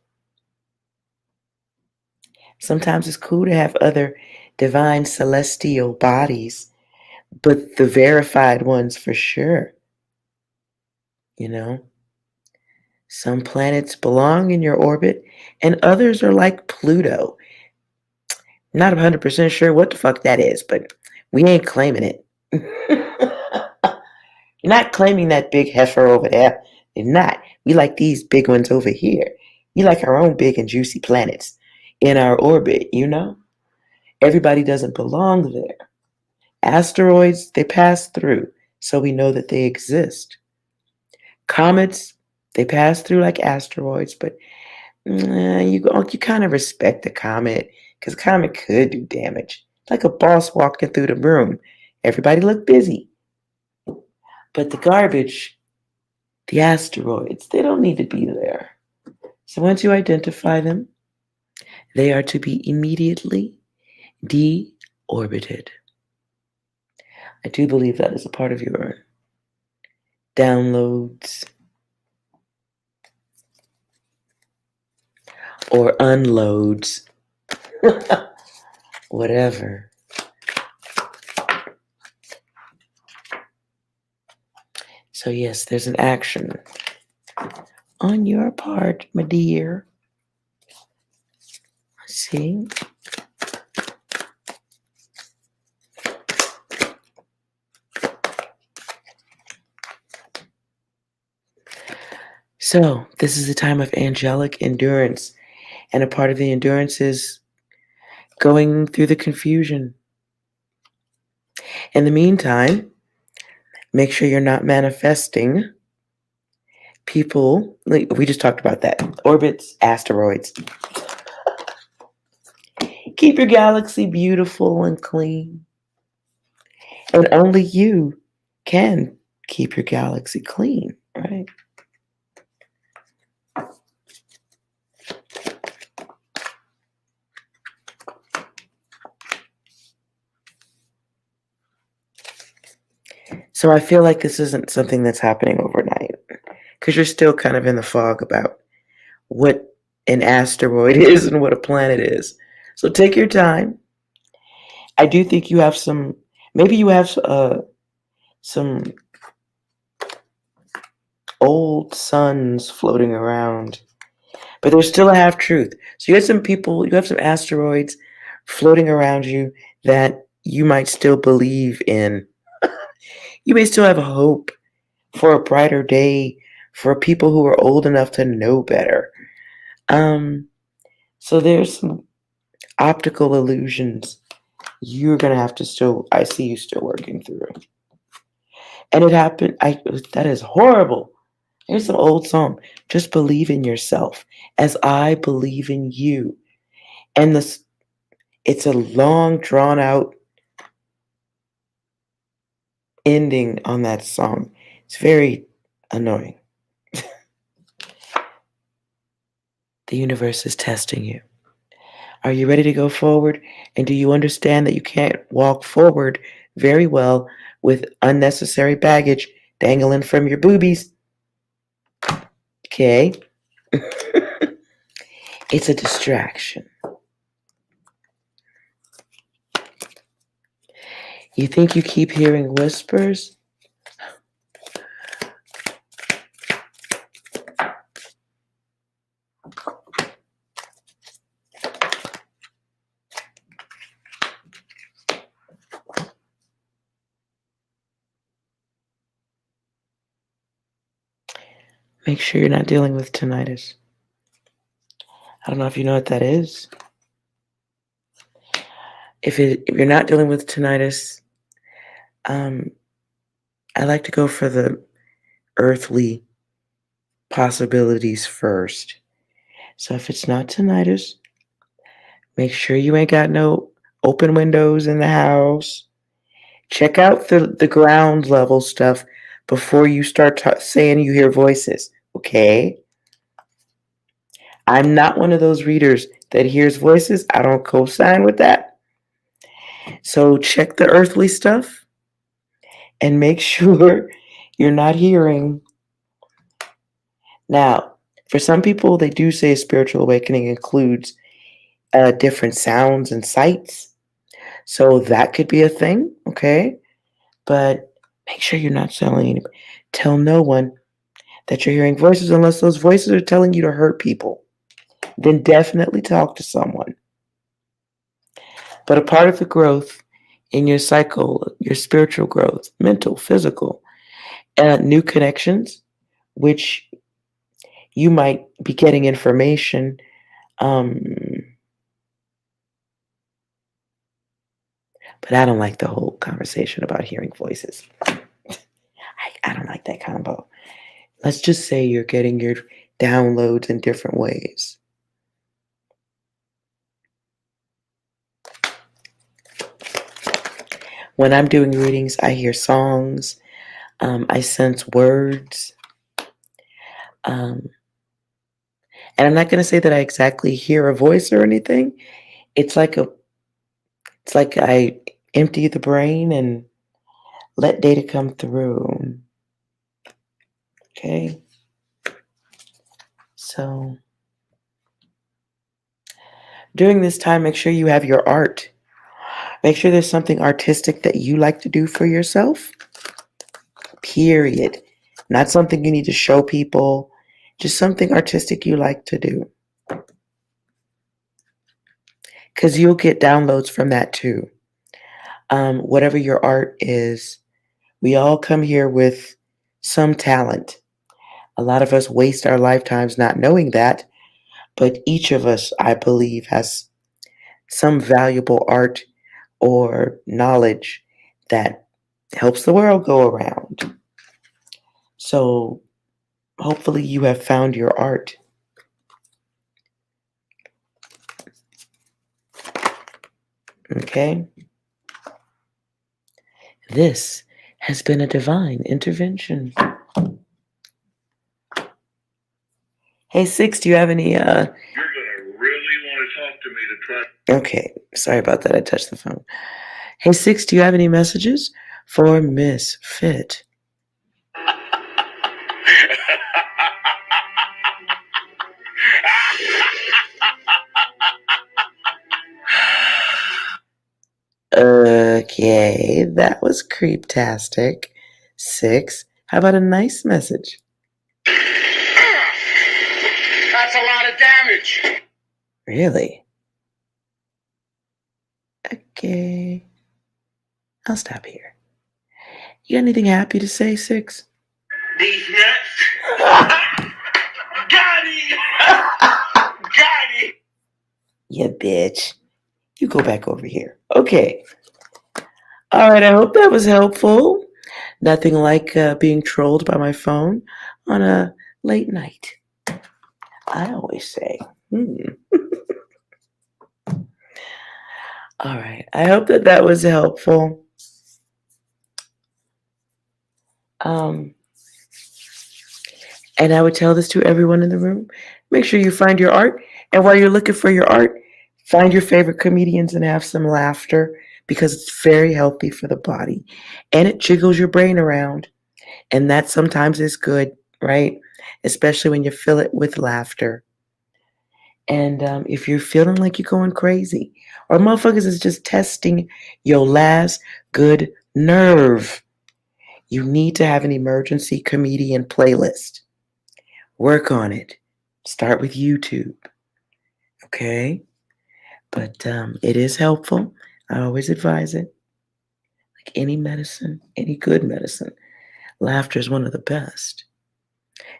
Sometimes it's cool to have other divine celestial bodies, but the verified ones for sure. Some planets belong in your orbit and others are like Pluto. Not 100% sure what the fuck that is, but we ain't claiming it. You're not claiming that big heifer over there. You're not. We like these big ones over here. We like our own big and juicy planets in our orbit, Everybody doesn't belong there. Asteroids, they pass through, so we know that they exist. Comets, they pass through like asteroids, but you kind of respect the comet, because a comet could do damage. Like a boss walking through the room. Everybody look busy. But the garbage, the asteroids, they don't need to be there. So once you identify them, they are to be immediately deorbited. I do believe that is a part of your downloads or unloads, whatever. So yes, there's an action on your part, my dear. See? So this is a time of angelic endurance, and a part of the endurance is going through the confusion. In the meantime, make sure you're not manifesting people. Like we just talked about that. Orbits, asteroids. Keep your galaxy beautiful and clean. And only you can keep your galaxy clean, right? So I feel like this isn't something that's happening overnight, because you're still kind of in the fog about what an asteroid is and what a planet is. So take your time. I do think you have maybe you have some old suns floating around, but there's still a half truth. So you have some people, you have some asteroids floating around you that you might still believe in. You may still have hope for a brighter day for people who are old enough to know better. Um, so there's some optical illusions you're gonna have to still. I see you still working through, and it happened. I that is horrible. Here's some old song. Just believe in yourself, as I believe in you. And this, it's a long, drawn out ending on that song. It's very annoying. The universe is testing you. Are you ready to go forward? And do you understand that you can't walk forward very well with unnecessary baggage dangling from your boobies? Okay. It's a distraction. You think you keep hearing whispers? Make sure you're not dealing with tinnitus. I don't know if you know what that is. If you're not dealing with tinnitus, um, I like to go for the earthly possibilities first. So if it's not tinnitus, make sure you ain't got no open windows in the house. Check out the ground level stuff before you start saying you hear voices, okay? I'm not one of those readers that hears voices. I don't co-sign with that. So check the earthly stuff and make sure you're not hearing. Now, for some people, they do say spiritual awakening includes different sounds and sights. So that could be a thing, okay? But make sure you're not telling anybody. Tell no one that you're hearing voices unless those voices are telling you to hurt people. Then definitely talk to someone. But a part of the growth in your cycle, your spiritual growth, mental, physical, new connections, which you might be getting information. Um, but I don't like the whole conversation about hearing voices. I don't like that combo. Let's just say you're getting your downloads in different ways. When I'm doing readings, I hear songs, I sense words. And I'm not going to say that I exactly hear a voice or anything. It's like I empty the brain and let data come through. Okay. So during this time, make sure you have your art. Make sure there's something artistic that you like to do for yourself. Period. Not something you need to show people, just something artistic you like to do. Because you'll get downloads from that too. Whatever your art is, we all come here with some talent. A lot of us waste our lifetimes not knowing that, but each of us, I believe, has some valuable art or knowledge that helps the world go around. So hopefully you have found your art. Okay? This has been a divine intervention. Hey, Six, do you have any You're gonna really want to talk to me to try. Okay, sorry about that. I touched the phone. Hey, Six, do you have any messages for Miss Fit? Okay, that was creeptastic. Six, how about a nice message? That's a lot of damage. Really? Okay. I'll stop here. You got anything happy to say, Six? These nuts. Got it. Got it. Yeah, bitch. You go back over here. Okay. All right, I hope that was helpful. Nothing like being trolled by my phone on a late night. I always say. All right. I hope that was helpful. And I would tell this to everyone in the room. Make sure you find your art. And while you're looking for your art, find your favorite comedians and have some laughter because it's very healthy for the body. And it jiggles your brain around. And that sometimes is good, right? Especially when you fill it with laughter. And if you're feeling like you're going crazy, or motherfuckers is just testing your last good nerve, you need to have an emergency comedian playlist. Work on it. Start with YouTube. Okay? But it is helpful. I always advise it. Like any medicine, any good medicine, laughter is one of the best.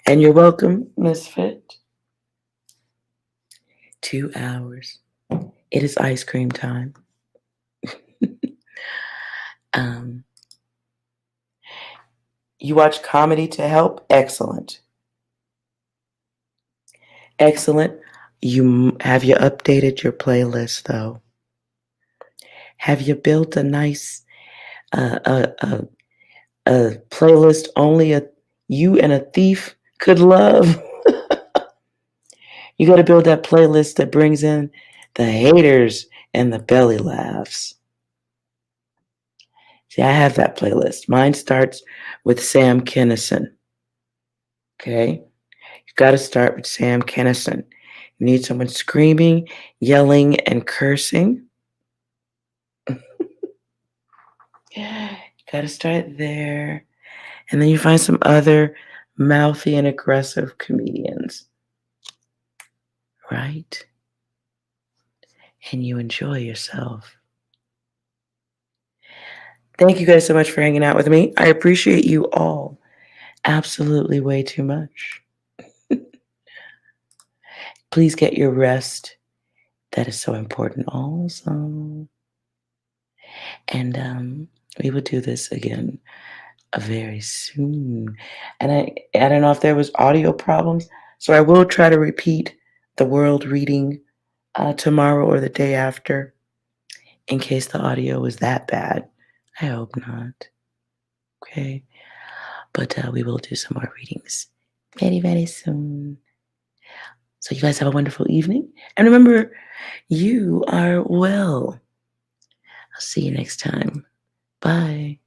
And you're welcome, Misfit. 2 hours. It is ice cream time. You watch comedy to help? Excellent. Excellent. Have you updated your playlist though? Have you built a nice a playlist only you and a thief could love? You got to build that playlist that brings in the haters and the belly laughs. See, I have that playlist. Mine starts with Sam Kinison. Okay? You've got to start with Sam Kinison. You need someone screaming, yelling, and cursing. You got to start there. And then you find some other mouthy and aggressive comedians. Right? And you enjoy yourself. Thank you guys so much for hanging out with me. I appreciate you all absolutely way too much. Please get your rest. That is so important also. And we will do this again very soon. And I don't know if there was audio problems, so I will try to repeat the world reading tomorrow or the day after in case the audio was that bad. I hope not. Okay. But we will do some more readings very, very soon. So you guys have a wonderful evening. And remember, you are well. I'll see you next time. Bye.